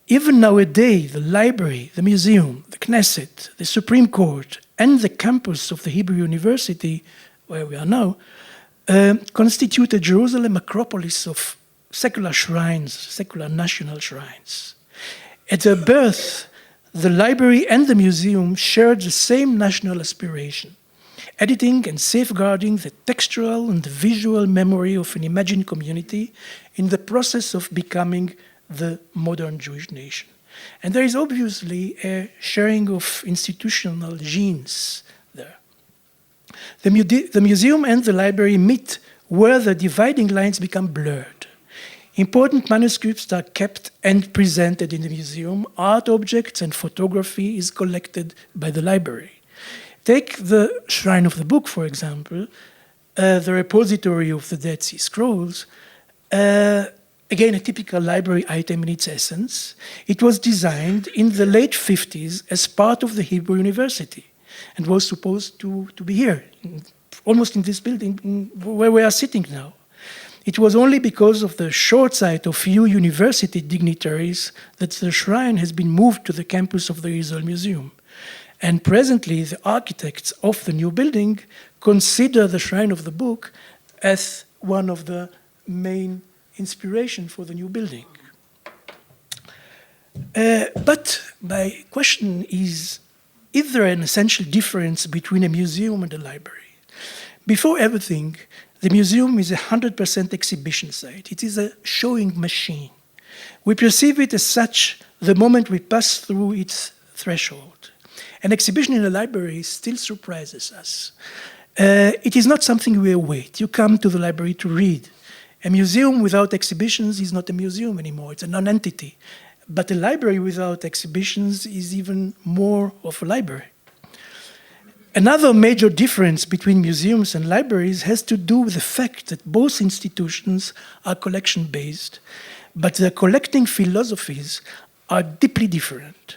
Even nowadays, the library, the museum, the Knesset, the Supreme Court, and the campus of the Hebrew University, where we are now, constitute a Jerusalem acropolis of secular shrines, secular national shrines. At their birth, the library and the museum shared the same national aspiration, editing and safeguarding the textual and the visual memory of an imagined community in the process of becoming the modern Jewish nation. And there is obviously a sharing of institutional genes there. The museum and the library meet where the dividing lines become blurred. Important manuscripts are kept and presented in the museum. Art objects and photography is collected by the library. Take the Shrine of the Book, for example, the repository of the Dead Sea Scrolls. Again, a typical library item in its essence. It was designed in the late 50s as part of the Hebrew University and was supposed to be here, almost in this building where we are sitting now. It was only because of the short sight of few university dignitaries that the shrine has been moved to the campus of the Israel Museum. And presently, the architects of the new building consider the Shrine of the Book as one of the main inspiration for the new building. But my question is there an essential difference between a museum and a library? Before everything, the museum is a 100% exhibition site. It is a showing machine. We perceive it as such the moment we pass through its threshold. An exhibition in a library still surprises us. It is not something we await. You come to the library to read. A museum without exhibitions is not a museum anymore, it's a non-entity. But a library without exhibitions is even more of a library. Another major difference between museums and libraries has to do with the fact that both institutions are collection-based, but their collecting philosophies are deeply different.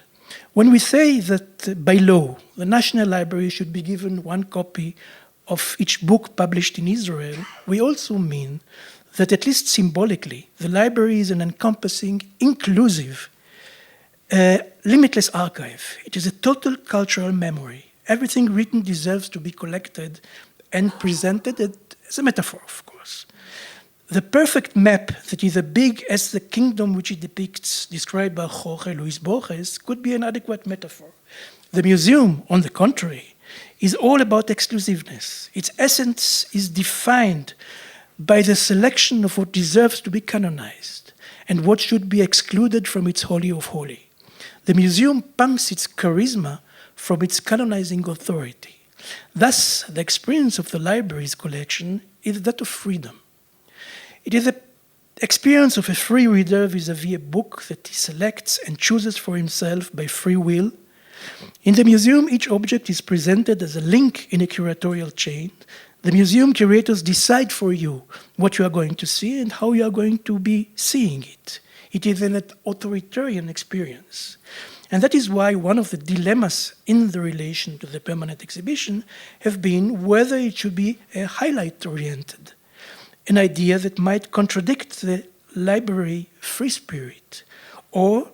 When we say that by law, the National Library should be given one copy of each book published in Israel, we also mean that at least symbolically, the library is an encompassing, inclusive, limitless archive. It is a total cultural memory. Everything written deserves to be collected and presented as a metaphor, of course. The perfect map that is as big as the kingdom which it depicts, described by Jorge Luis Borges, could be an adequate metaphor. The museum, on the contrary, is all about exclusiveness. Its essence is defined by the selection of what deserves to be canonized and what should be excluded from its holy of holy. The museum pumps its charisma from its canonizing authority. Thus, the experience of the library's collection is that of freedom. It is the experience of a free reader vis-à-vis a book that he selects and chooses for himself by free will. In the museum, each object is presented as a link in a curatorial chain. The museum curators decide for you what you are going to see and how you are going to be seeing it. It is an authoritarian experience. And that is why one of the dilemmas in the relation to the permanent exhibition have been whether it should be a highlight-oriented, an idea that might contradict the library free spirit, or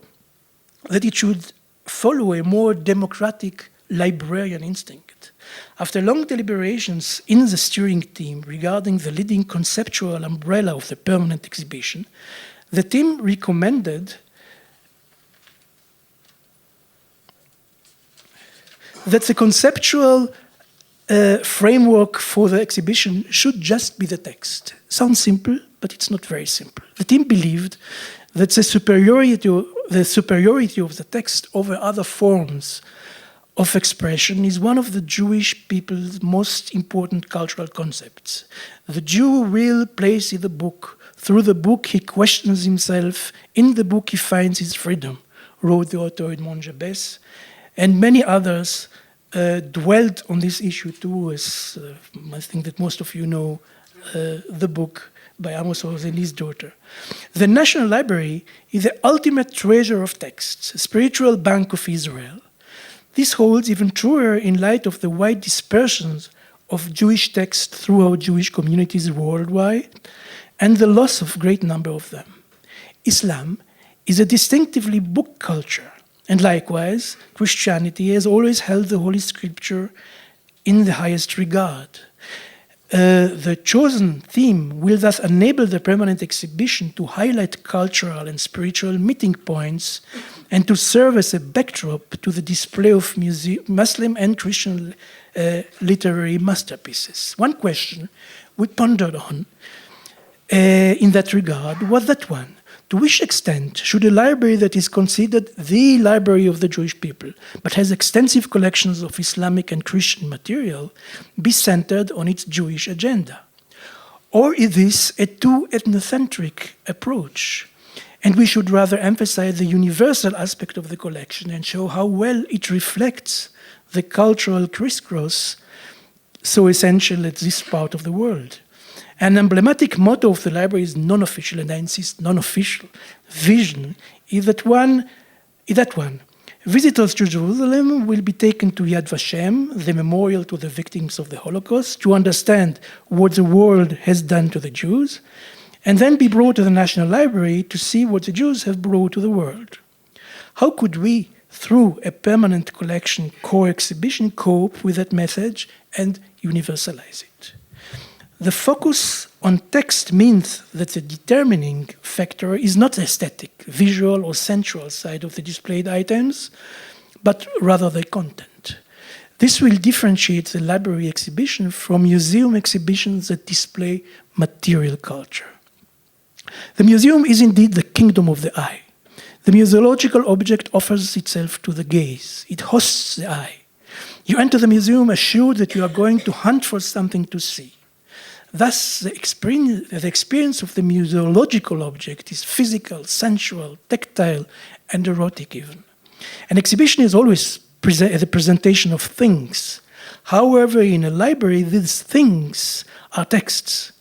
that it should follow a more democratic librarian instinct. After long deliberations in the steering team regarding the leading conceptual umbrella of the permanent exhibition, the team recommended that the conceptual framework for the exhibition should just be the text. Sounds simple, but it's not very simple. The team believed that the superiority of the text over other forms of expression is one of the Jewish people's most important cultural concepts. The Jew will place in the book. Through the book, he questions himself. In the book, he finds his freedom, wrote the author Edmond Jabès, and many others dwelled on this issue too, as I think that most of you know the book by Amos Oz and his daughter. The National Library is the ultimate treasure of texts, a spiritual bank of Israel. This holds even truer in light of the wide dispersions of Jewish texts throughout Jewish communities worldwide and the loss of a great number of them. Islam is a distinctively book culture. And likewise, Christianity has always held the Holy Scripture in the highest regard. The chosen theme will thus enable the permanent exhibition to highlight cultural and spiritual meeting points and to serve as a backdrop to the display of Muslim and Christian literary masterpieces. One question we pondered on in that regard was that one. To which extent should a library that is considered the library of the Jewish people, but has extensive collections of Islamic and Christian material, be centered on its Jewish agenda? Or is this a too ethnocentric approach? And we should rather emphasize the universal aspect of the collection and show how well it reflects the cultural crisscross so essential at this part of the world. An emblematic motto of the library is non-official, and I insist, non-official vision is that one. Visitors to Jerusalem will be taken to Yad Vashem, the memorial to the victims of the Holocaust, to understand what the world has done to the Jews, and then be brought to the National Library to see what the Jews have brought to the world. How could we, through a permanent collection core exhibition, cope with that message and universalize it? The focus on text means that the determining factor is not the aesthetic, visual, or sensual side of the displayed items, but rather the content. This will differentiate the library exhibition from museum exhibitions that display material culture. The museum is indeed the kingdom of the eye. The museological object offers itself to the gaze. It hosts the eye. You enter the museum assured that you are going to hunt for something to see. Thus, the experience of the museological object is physical, sensual, tactile, and erotic even. An exhibition is always the presentation of things. However, in a library, these things are texts.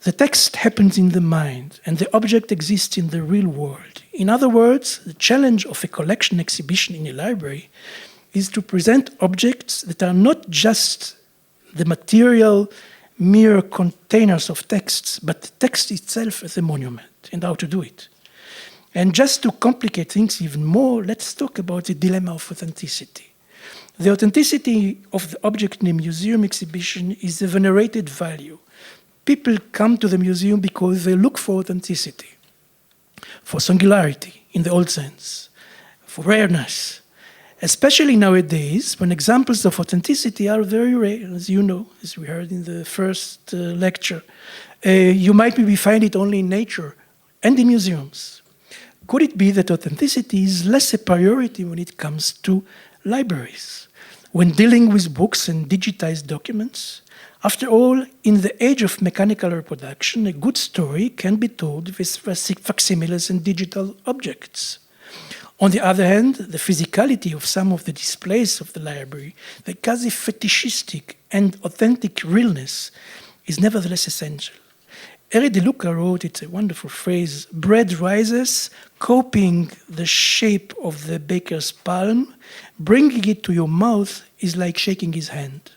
The text happens in the mind, and the object exists in the real world. In other words, the challenge of a collection exhibition in a library is to present objects that are not just the material mere containers of texts, but the text itself as a monument, and how to do it. And just to complicate things even more, let's talk about the dilemma of authenticity. The authenticity of the object in a museum exhibition is a venerated value. People come to the museum because they look for authenticity, for singularity in the old sense, for rareness, especially nowadays when examples of authenticity are very rare, as you know, as we heard in the first lecture. You might maybe find it only in nature and in museums. Could it be that authenticity is less a priority when it comes to libraries? When dealing with books and digitized documents? After all, in the age of mechanical reproduction, a good story can be told with facsimiles and digital objects. On the other hand, the physicality of some of the displays of the library, the quasi-fetishistic and authentic realness, is nevertheless essential. Eri De Luca wrote, it's a wonderful phrase, bread rises, copying the shape of the baker's palm, bringing it to your mouth is like shaking his hand.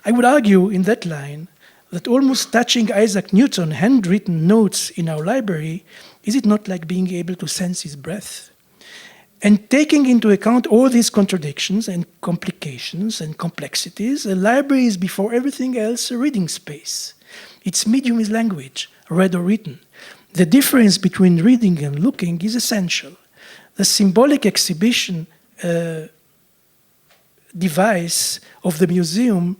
I would argue in that line that almost touching Isaac Newton's handwritten notes in our library, is it not like being able to sense his breath? And taking into account all these contradictions and complications and complexities, a library is before everything else a reading space. Its medium is language, read or written. The difference between reading and looking is essential. The symbolic exhibition device of the museum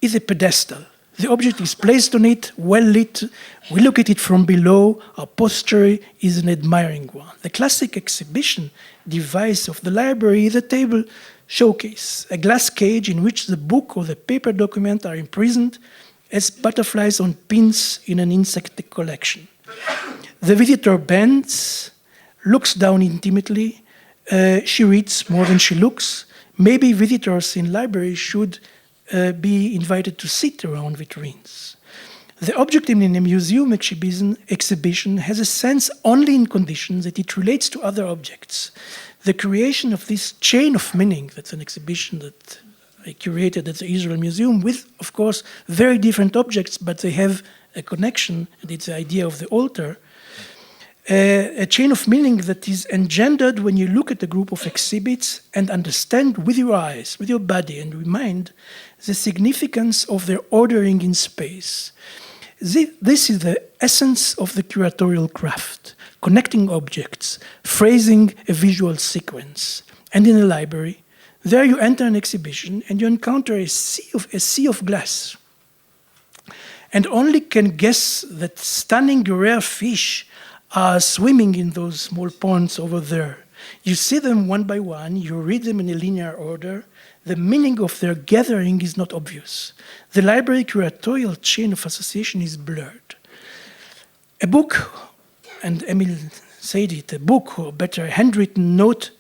is a pedestal. The object is placed on it, well lit. We look at it from below. Our posture is an admiring one. The classic exhibition device of the library is a table showcase, a glass cage in which the book or the paper document are imprisoned as butterflies on pins in an insect collection. The visitor bends, looks down intimately. She reads more than she looks. Maybe visitors in libraries should be invited to sit around vitrines. The object in a museum exhibition has a sense only in conditions that it relates to other objects. The creation of this chain of meaning, that's an exhibition that I curated at the Israel Museum with, of course, very different objects, but they have a connection, and it's the idea of the altar. A chain of meaning that is engendered when you look at a group of exhibits and understand with your eyes, with your body and your mind, the significance of their ordering in space. This is the essence of the curatorial craft, connecting objects, phrasing a visual sequence. And in a library, there you enter an exhibition and you encounter a sea of glass. And only can guess that stunning rare fish are swimming in those small ponds over there. You see them one by one, you read them in a linear order. The meaning of their gathering is not obvious. The library curatorial chain of association is blurred. A book, and Emile said it, a book, or better, a handwritten note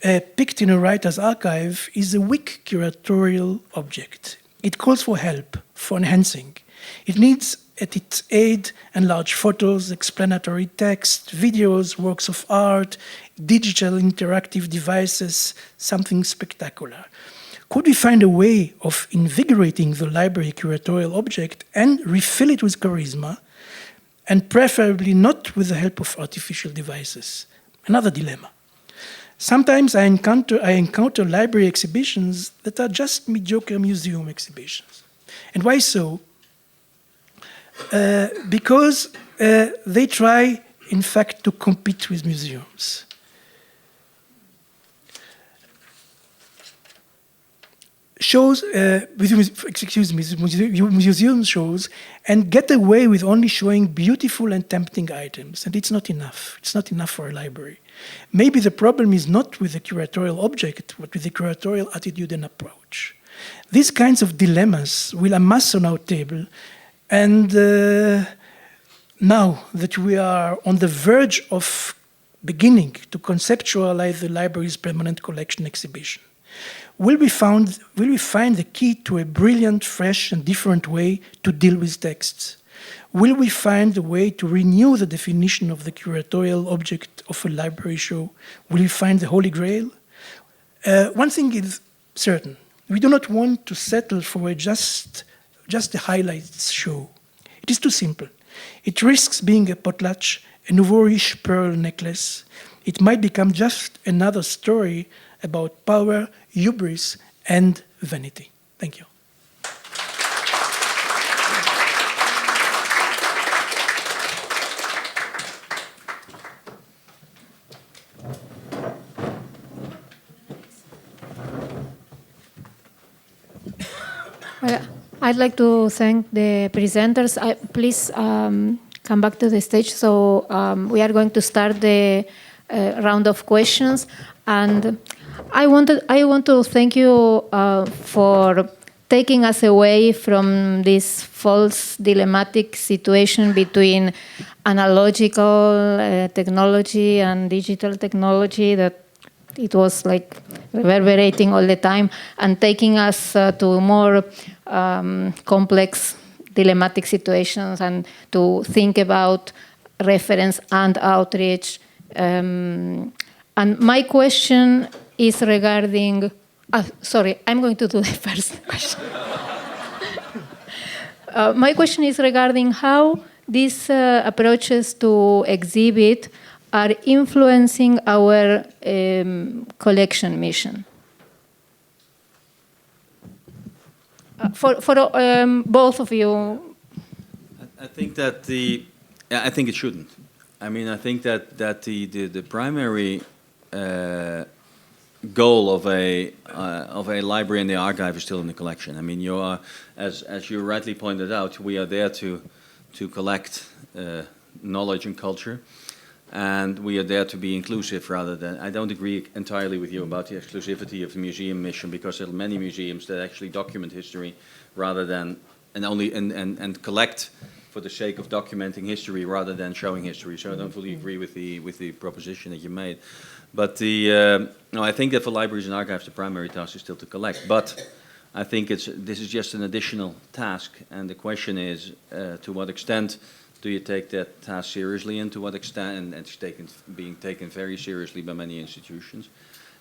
picked in a writer's archive is a weak curatorial object. It calls for help, for enhancing. It needs at its aid enlarged photos, explanatory text, videos, works of art, digital interactive devices, something spectacular. Could we find a way of invigorating the library curatorial object and refill it with charisma, and preferably not with the help of artificial devices? Another dilemma. Sometimes I encounter library exhibitions that are just mediocre museum exhibitions. And why so? Because they try, in fact, to compete with museums. Museum shows and get away with only showing beautiful and tempting items, and it's not enough. It's not enough for a library. Maybe the problem is not with the curatorial object, but with the curatorial attitude and approach. These kinds of dilemmas will amass on our table. And now that we are on the verge of beginning to conceptualize the library's permanent collection exhibition, will we find the key to a brilliant, fresh, and different way to deal with texts? Will we find a way to renew the definition of the curatorial object of a library show? Will we find the Holy Grail? One thing is certain. We do not want to settle for just a highlights show. It is too simple. It risks being a potlatch, a nouveau-riche pearl necklace. It might become just another story about power, hubris, and vanity. Thank you. I'd like to thank the presenters. Please come back to the stage. So we are going to start the round of questions. And I want to thank you for taking us away from this false dilemmatic situation between analogical technology and digital technology that it was like reverberating all the time, and taking us to more complex dilemmatic situations and to think about reference and outreach. And my question is regarding, sorry, I'm going to do the first question. My question is regarding how these approaches to exhibit are influencing our collection mission. For both of you. I think that I think it shouldn't. I mean, I think that the primary goal of a library and the archive is still in the collection. I mean, you are, as you rightly pointed out, we are there to collect knowledge and culture. And we are there to be inclusive rather than, I don't agree entirely with you about the exclusivity of the museum mission, because there are many museums that actually document history rather than, and collect for the sake of documenting history rather than showing history. So I don't fully agree with the proposition that you made. But no, I think that for libraries and archives, the primary task is still to collect. But I think this is just an additional task, and the question is to what extent do you take that task seriously, and to what extent, and it's being taken very seriously by many institutions,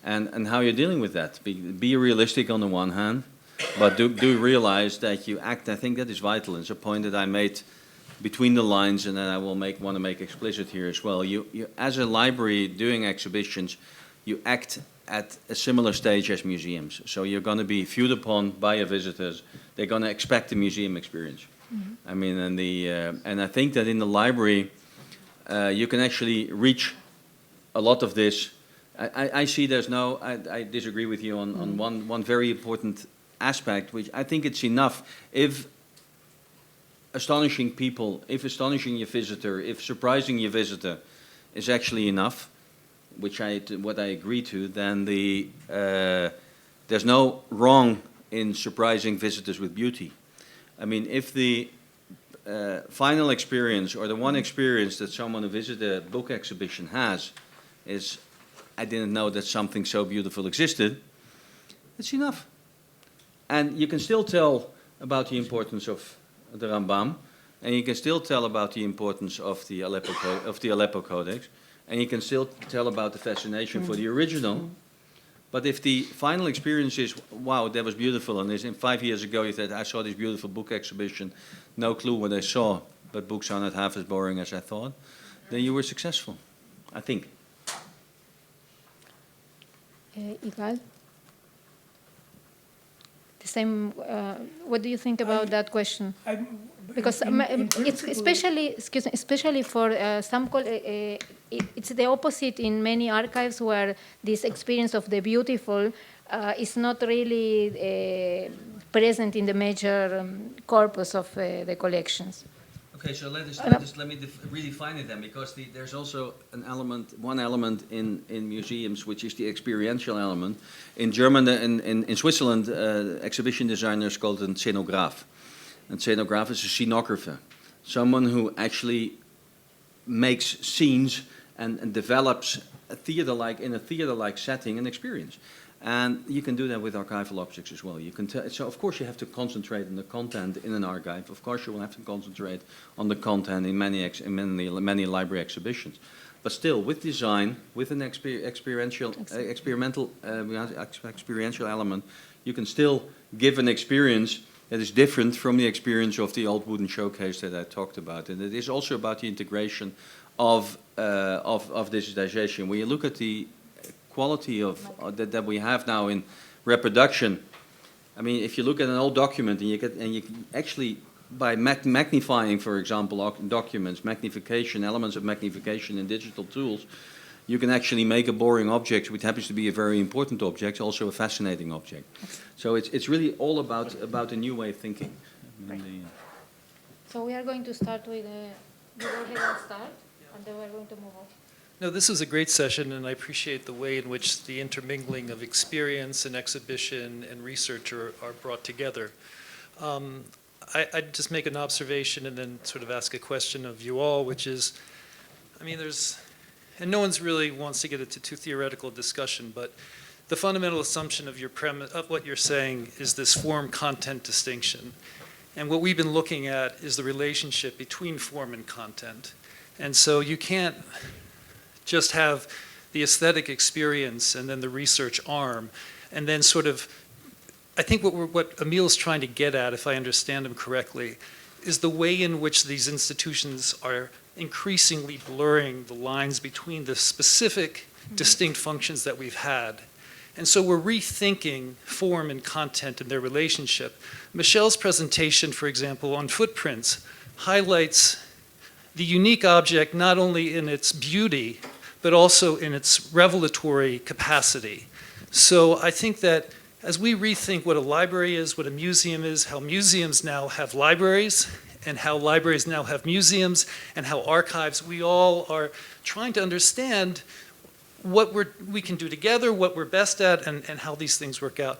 and how you're dealing with that. Be realistic on the one hand, but do realize that you act. I think that is vital. It's a point that I made between the lines, and then I will want to make explicit here as well. You, as a library doing exhibitions, you act at a similar stage as museums. So you're going to be viewed upon by your visitors. They're going to expect a museum experience. Mm-hmm. I mean, and I think that in the library, you can actually reach a lot of this. I see there's no, I disagree with you on one very important aspect, which I think it's enough if astonishing people, if astonishing your visitor, if surprising your visitor is actually enough, which what I agree to, then there's no wrong in surprising visitors with beauty. I mean, if the final experience or the one experience that someone who visited a book exhibition has is, I didn't know that something so beautiful existed, it's enough. And you can still tell about the importance of the Rambam, and you can still tell about the importance of the Aleppo Codex, and you can still tell about the fascination for the original. But if the final experience is, wow, that was beautiful, and 5 years ago you said, I saw this beautiful book exhibition, no clue what I saw, but books are not half as boring as I thought, then you were successful, I think. Yigal? The same, what do you think about that question? Because it's especially for some, it's the opposite in many archives where this experience of the beautiful is not really present in the major corpus of the collections. Okay, so let me redefine it then, because there's also one element in museums, which is the experiential element. In German, in Switzerland, exhibition designers called a scenograph. And scenograph is a scenographer, someone who actually makes scenes and develops a theater-like setting and experience. And you can do that with archival objects as well. You can so of course you have to concentrate on the content in an archive. Of course you will have to concentrate on the content in many library exhibitions. But still, with design, with an experiential element, you can still give an experience that is different from the experience of the old wooden showcase that I talked about. And it is also about the integration of digitization. When you look at the quality of that we have now in reproduction, I mean, if you look at an old document and you can actually, by magnifying, for example, documents, magnification, elements of magnification in digital tools, you can actually make a boring object, which happens to be a very important object, also a fascinating object. So it's really all about a new way of thinking. Right. So we are going to start with you go ahead and start, and then we're going to move on. No, this was a great session, and I appreciate the way in which the intermingling of experience and exhibition and research are brought together. I'd just make an observation and then sort of ask a question of you all, which is, I mean, and no one's really wants to get into too theoretical discussion, but the fundamental assumption of your premise, of what you're saying, is this form-content distinction. And what we've been looking at is the relationship between form and content. And so you can't just have the aesthetic experience and then the research arm, and then sort of, I think what Emile's trying to get at, if I understand him correctly, is the way in which these institutions are increasingly blurring the lines between the specific distinct functions that we've had. And so we're rethinking form and content and their relationship. Michelle's presentation, for example, on footprints highlights the unique object not only in its beauty, but also in its revelatory capacity. So I think that as we rethink what a library is, what a museum is, how museums now have libraries, and how libraries now have museums, and how archives, we all are trying to understand what we can do together, what we're best at, and how these things work out.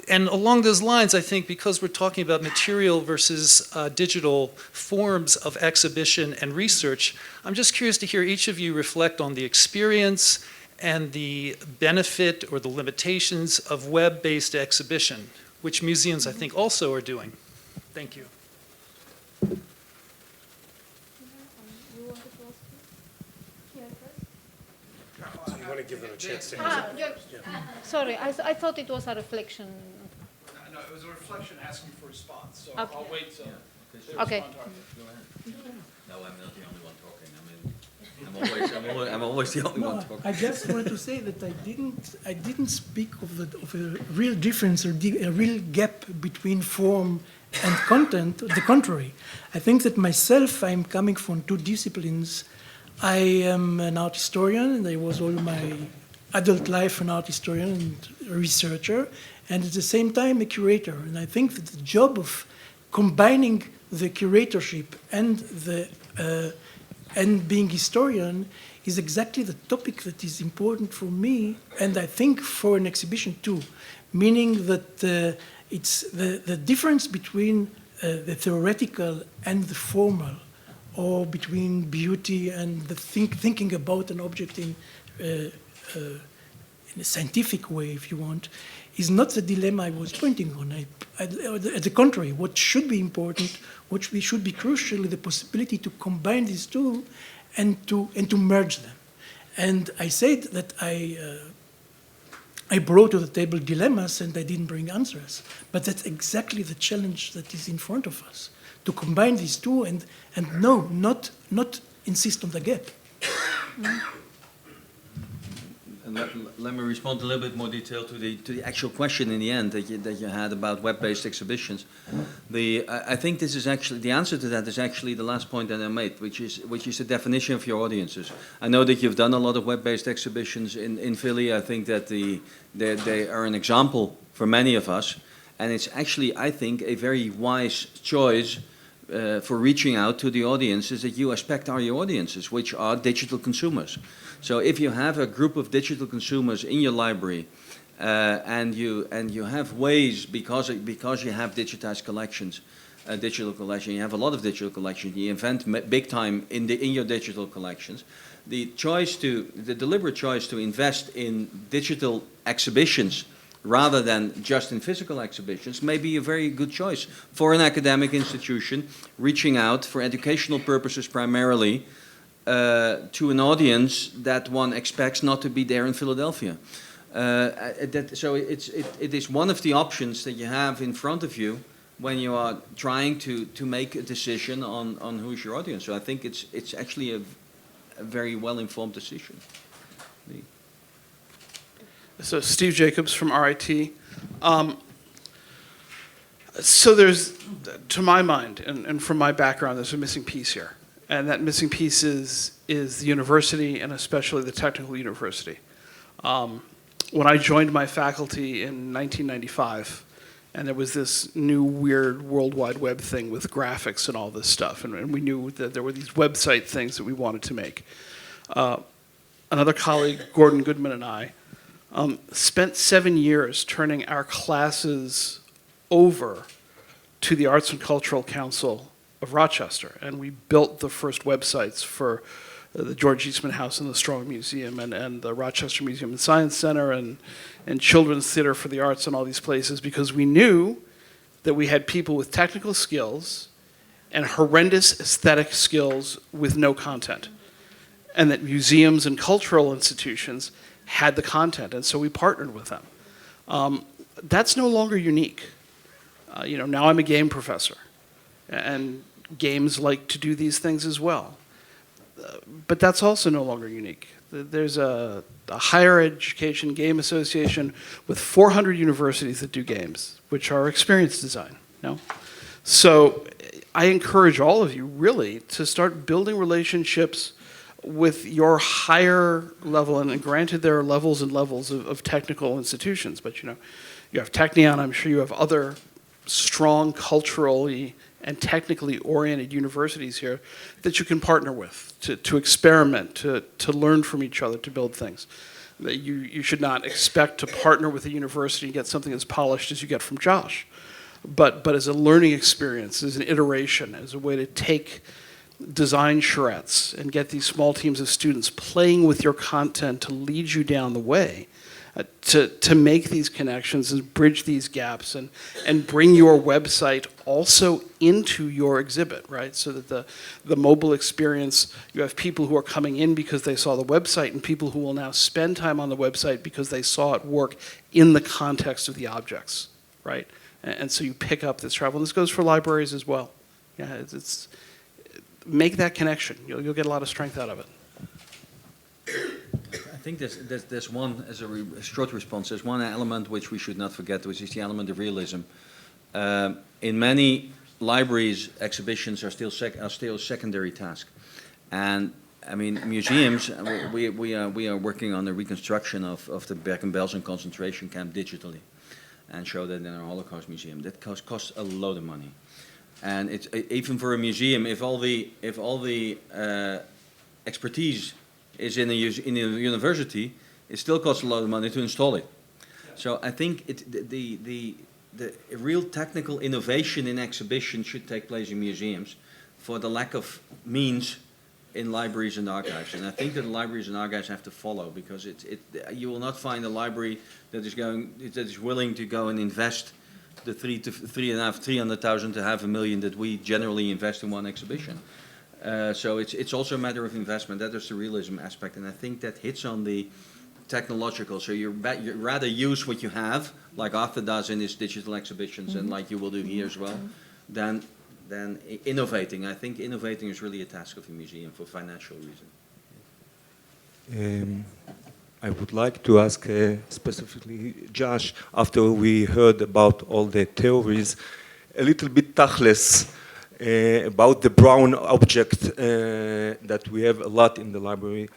And along those lines, I think because we're talking about material versus digital forms of exhibition and research, I'm just curious to hear each of you reflect on the experience and the benefit or the limitations of web-based exhibition, which museums I think also are doing. Thank you. You want to give them a chance to answer? Sorry, I thought it was a reflection. No, it was a reflection asking for a response, so Okay. I'll wait till Okay. know I'm not the only one talking. I'm always the only one talking. I just wanted to say that I didn't speak of a real difference or a real gap between form and content. The contrary, I think that myself, I'm coming from two disciplines. I am an art historian, and I was all my adult life an art historian and a researcher, and at the same time a curator. And I think that the job of combining the curatorship and being historian is exactly the topic that is important for me, and I think for an exhibition too, meaning that it's the difference between the theoretical and the formal, or between beauty and the thinking about an object in a scientific way, if you want, is not the dilemma I was pointing on. At the contrary, what should be important, what should be crucial, is the possibility to combine these two and to merge them. And I said that I brought to the table dilemmas and I didn't bring answers. But that's exactly the challenge that is in front of us, to combine these two and no, not insist on the gap. And let me respond a little bit more detail to the actual question in the end that you had about web-based exhibitions. I think this is actually the answer to that is actually the last point that I made, which is the definition of your audiences. I know that you've done a lot of web-based exhibitions in Philly. I think that they are an example for many of us, and it's actually, I think, a very wise choice for reaching out to the audiences that you expect are your audiences, which are digital consumers. So if you have a group of digital consumers in your library, and you have ways, because you have digitized collections, digital collection, you have a lot of digital collections, you invent big time in your digital collections. The deliberate choice to invest in digital exhibitions rather than just in physical exhibitions may be a very good choice for an academic institution reaching out for educational purposes primarily to an audience that one expects not to be there in Philadelphia. So it is one of the options that you have in front of you when you are trying to make a decision on who's your audience. So I think it's actually a very well-informed decision. So Steve Jacobs from RIT. So there's, to my mind, and from my background, there's a missing piece here. And that missing piece is the university, and especially the technical university. When I joined my faculty in 1995, and there was this new weird World Wide Web thing with graphics and all this stuff, and we knew that there were these website things that we wanted to make. Another colleague, Gordon Goodman, and I spent 7 years turning our classes over to the Arts and Cultural Council of Rochester, and we built the first websites for the George Eastman House and the Strong Museum and the Rochester Museum and Science Center and Children's Theater for the Arts and all these places, because we knew that we had people with technical skills and horrendous aesthetic skills with no content, and that museums and cultural institutions had the content, and so we partnered with them. That's no longer unique. Now I'm a game professor, and games like to do these things as well. But that's also no longer unique. There's a higher education game association with 400 universities that do games, which are experience design. So I encourage all of you really to start building relationships with your higher level, and granted there are levels and levels of technical institutions, but you have Technion, I'm sure you have other strong culturally and technically oriented universities here that you can partner with to experiment, to learn from each other, to build things. That you should not expect to partner with a university and get something as polished as you get from Josh, but as a learning experience, as an iteration, as a way to take design charrettes and get these small teams of students playing with your content to lead you down the way, to make these connections and bridge these gaps and bring your website also into your exhibit, right? So that the mobile experience, you have people who are coming in because they saw the website and people who will now spend time on the website because they saw it work in the context of the objects, right? And so you pick up this travel. And this goes for libraries as well. Yeah, make that connection. You'll get a lot of strength out of it. I think there's one, as a short response, there's one element which we should not forget, which is the element of realism. In many libraries, exhibitions are still a secondary task. And I mean, museums, we are working on the reconstruction of the Bergen-Belsen concentration camp digitally and show that in our Holocaust museum. That costs a lot of money. And it's even for a museum, if all the expertise is in a university, it still costs a lot of money to install it. So I think the real technical innovation in exhibition should take place in museums for the lack of means in libraries and archives. And I think that the libraries and archives have to follow, because you will not find a library that is willing to go and invest the 300,000 to 500,000 that we generally invest in one exhibition. So it's also a matter of investment. That is the realism aspect, and I think that hits on the technological. So you rather use what you have, like Arthur does in his digital exhibitions, and like you will do here as well, than innovating. I think innovating is really a task of a museum for financial reasons. I would like to ask specifically Josh, after we heard about all the theories, a little bit tachlis about the brown object that we have a lot in the library.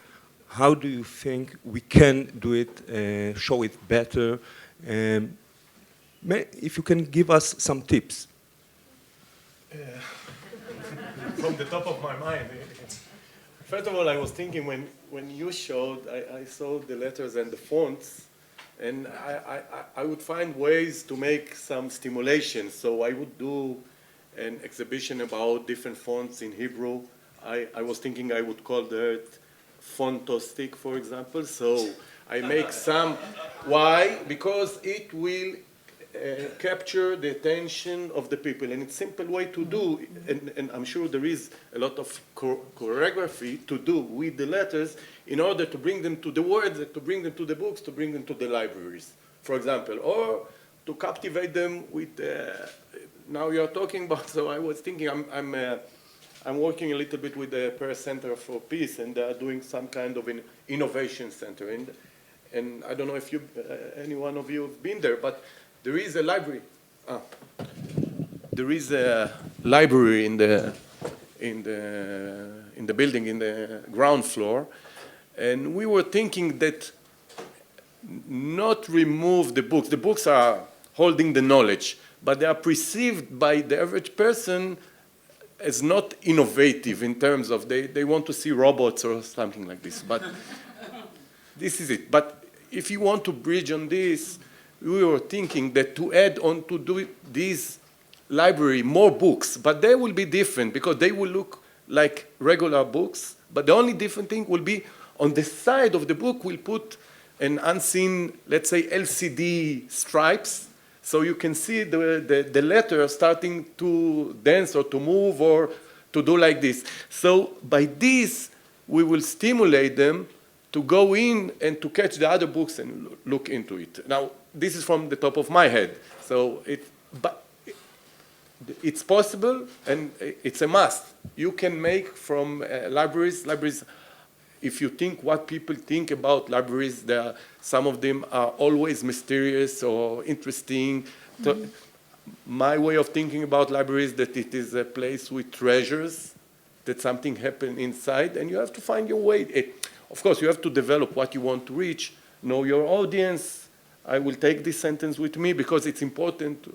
How do you think we can do it, show it better? If you can give us some tips. From the top of my mind, first of all, I was thinking when you showed, I saw the letters and the fonts, and I would find ways to make some stimulation. So I would do an exhibition about different fonts in Hebrew. I was thinking I would call that fontostic, for example. So I make some. Why? Because it will capture the attention of the people, and it's a simple way to do, and I'm sure there is a lot of choreography to do with the letters in order to bring them to the words, to bring them to the books, to bring them to the libraries, for example, or to captivate them with, now you're talking about, so I was thinking, I'm working a little bit with the Paris Center for Peace, and they're doing some kind of an innovation center, and I don't know if any one of you have been there, but there is a library. There is a library in the building, in the ground floor, and we were thinking that not remove the books. The books are holding the knowledge, but they are perceived by the average person as not innovative in terms of they want to see robots or something like this. But this is it. But if you want to bridge on this, we were thinking that to add on to do this library more books, but they will be different because they will look like regular books, but the only different thing will be on the side of the book we'll put an unseen, let's say, LCD stripes, so you can see the letter starting to dance or to move or to do like this. So by this, we will stimulate them to go in and to catch the other books and look into it. Now, this is from the top of my head. So it's possible, and it's a must. You can make from libraries, if you think what people think about libraries, some of them are always mysterious or interesting. Mm-hmm. My way of thinking about libraries, that it is a place with treasures, that something happened inside, and you have to find your way. Of course, you have to develop what you want to reach, know your audience. I will take this sentence with me because it's important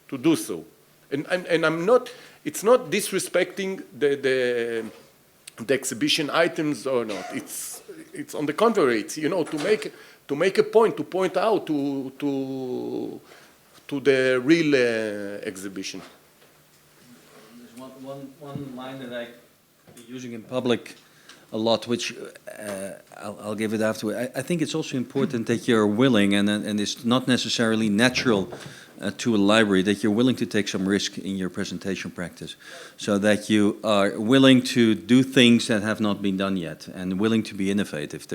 to do so. And I'm not, it's not disrespecting the exhibition items or not. It's on the contrary. It's, you know, to make a point, to point out to the real exhibition. There's one line that I'm using in public a lot, which I'll give it afterward. I think it's also important that you're willing, and it's not necessarily natural to a library, that you're willing to take some risk in your presentation practice, so that you are willing to do things that have not been done yet, and willing to be innovative.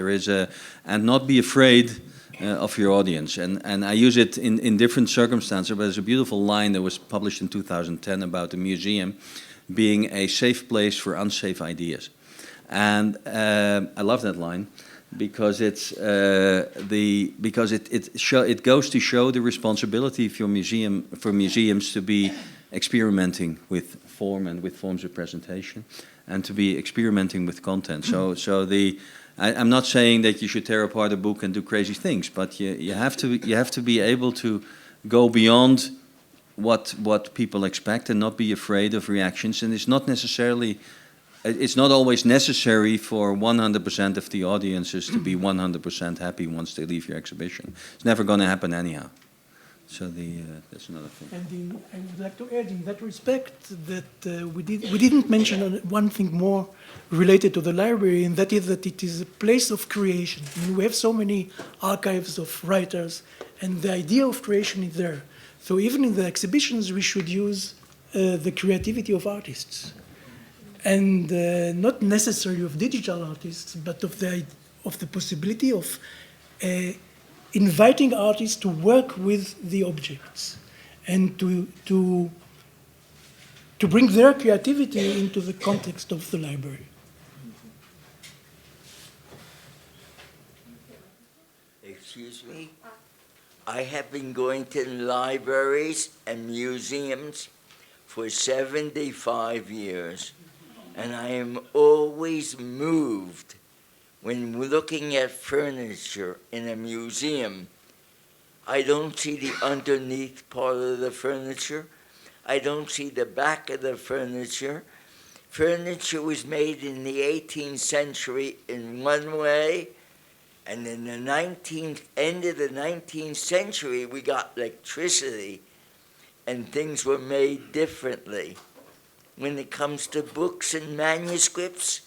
And not be afraid of your audience. And I use it in different circumstances, but there's a beautiful line that was published in 2010 about the museum being a safe place for unsafe ideas. And I love that line because it goes to show the responsibility for museums to be experimenting with form and with forms of presentation, and to be experimenting with content. I'm not saying that you should tear apart a book and do crazy things, but you have to be able to go beyond what people expect and not be afraid of reactions. And it's not always necessary for 100% of the audiences to be 100% happy once they leave your exhibition. It's never going to happen anyhow. So that's another thing. And I would like to add in that respect that we didn't mention one thing more related to the library, and that is that it is a place of creation. I mean, we have so many archives of writers, and the idea of creation is there. So even in the exhibitions, we should use the creativity of artists, and not necessarily of digital artists, but of the possibility of inviting artists to work with the objects and to bring their creativity into the context of the library. Excuse me. I have been going to libraries and museums for 75 years, and I am always moved when looking at furniture in a museum. I don't see the underneath part of the furniture. I don't see the back of the furniture. Furniture was made in the 18th century in one way, and in the end of the 19th century, we got electricity, and things were made differently. When it comes to books and manuscripts,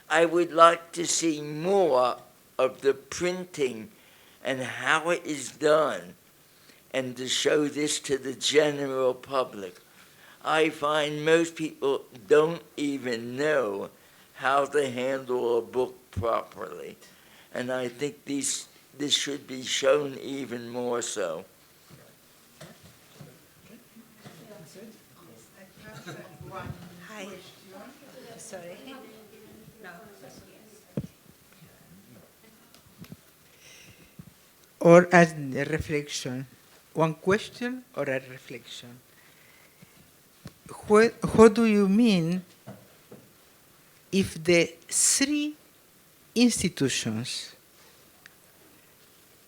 I would like to see more of the printing and how it is done, and to show this to the general public. I find most people don't even know how to handle a book properly, and I think this should be shown even more so. Hi. Sorry. No. Or as a reflection, one question or a reflection. What do you mean if the three institutions,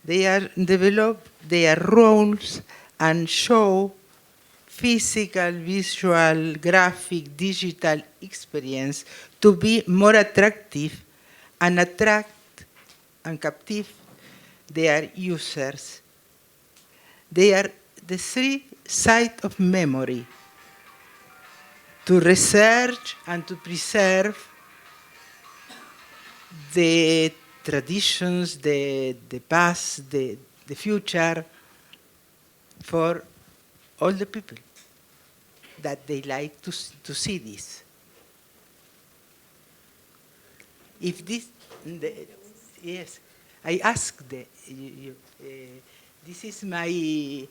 they are develop their roles and show physical, visual, graphic, digital experience to be more attractive and attract and captive their users? They are the three sides of memory: to research and to preserve the traditions, the past, the future, for all the people that they like to see this. If this, yes, I asked this is my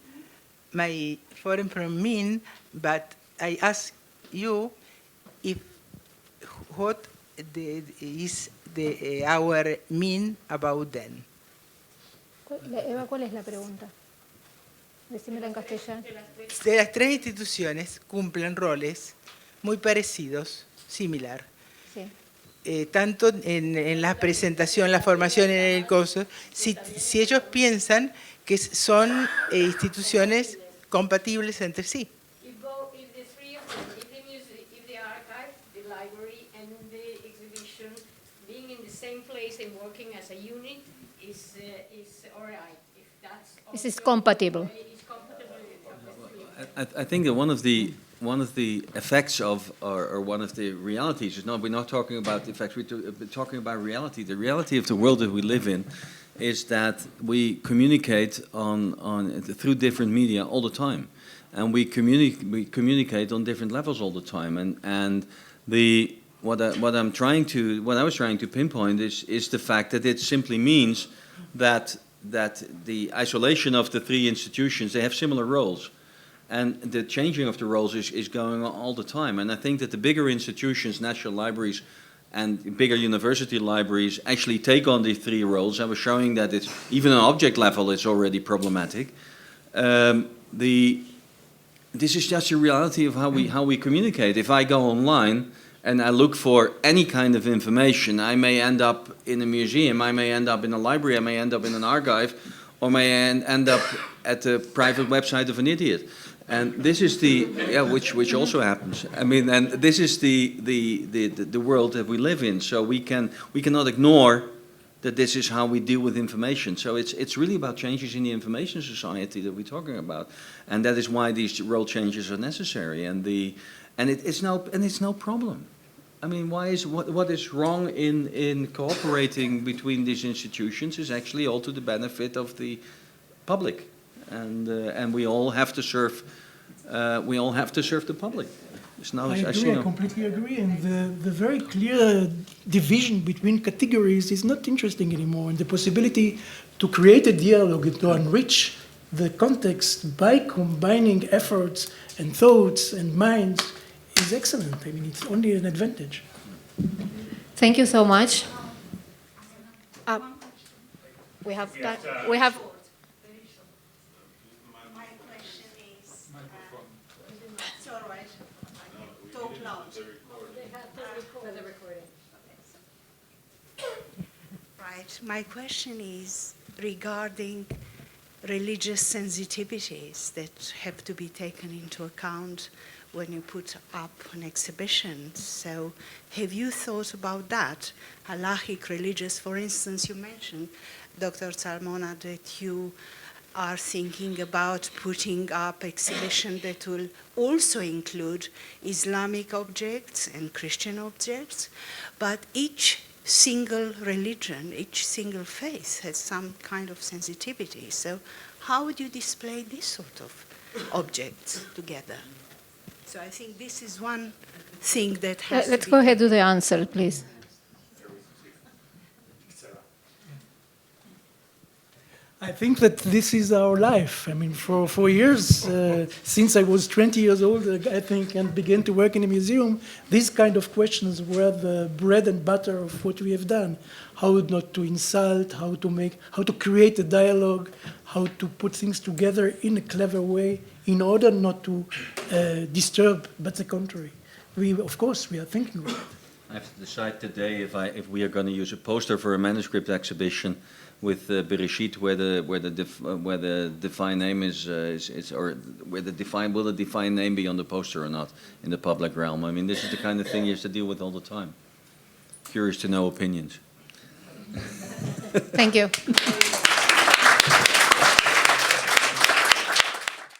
foreign from mean, but I ask you if what is our mean about them. Eva, ¿cuál es la pregunta? Decímela en castellano. De las tres instituciones cumplen roles muy parecidos, similar. Sí. Tanto en la presentación, la formación en el curso, si ellos piensan que son instituciones compatibles entre sí. If the three of them, if the archive, the library, and the exhibition being in the same place and working as a unit is all right. If that's This is compatible. I think that one of the effects of, or one of the realities is not, we're not talking about the effects, we're talking about reality. The reality of the world that we live in is that we communicate through different media all the time, and we communicate on different levels all the time. And what I was trying to pinpoint is the fact that it simply means that the isolation of the three institutions, they have similar roles. And the changing of the roles is going on all the time. And I think that the bigger institutions, national libraries, and bigger university libraries actually take on these 3 roles. I was showing that it's, even on object level, it's already problematic. This is just a reality of how we communicate. If I go online and I look for any kind of information, I may end up in a museum, I may end up in a library, I may end up in an archive, or may end up at the private website of an idiot. And this is which also happens. I mean, and this is the world that we live in. So we cannot ignore that this is how we deal with information. So it's really about changes in the information society that we're talking about, and that is why these role changes are necessary. And it's no problem. I mean, what is wrong in cooperating between these institutions is actually all to the benefit of the public. And we all have to serve. We all have to serve the public. I completely agree. And the very clear division between categories is not interesting anymore. And the possibility to create a dialogue and to enrich the context by combining efforts and thoughts and minds is excellent. I mean, it's only an advantage. Thank you so much. We have. Right. My question is regarding religious sensitivities that have to be taken into account when you put up an exhibition. So have you thought about that? Halachic religious, for instance, you mentioned, Dr. Zalmona, that you are thinking about putting up exhibition that will also include Islamic objects and Christian objects, but each single religion, each single faith has some kind of sensitivity. So how would you display this sort of objects together? So I think this is one thing that has Let's go ahead with the answer, please. I think that this is our life. I mean, for years, since I was 20 years old, I think, and began to work in a museum, these kind of questions were the bread and butter of what we have done. How not to insult, how to create a dialogue, how to put things together in a clever way in order not to disturb, but the contrary. Of course, we are thinking about it. I have to decide today if we are going to use a poster for a manuscript exhibition with Bereshit, where the defined name is or where will the defined name be on the poster or not in the public realm. I mean, this is the kind of thing you have to deal with all the time. Curious to know opinions. Thank you.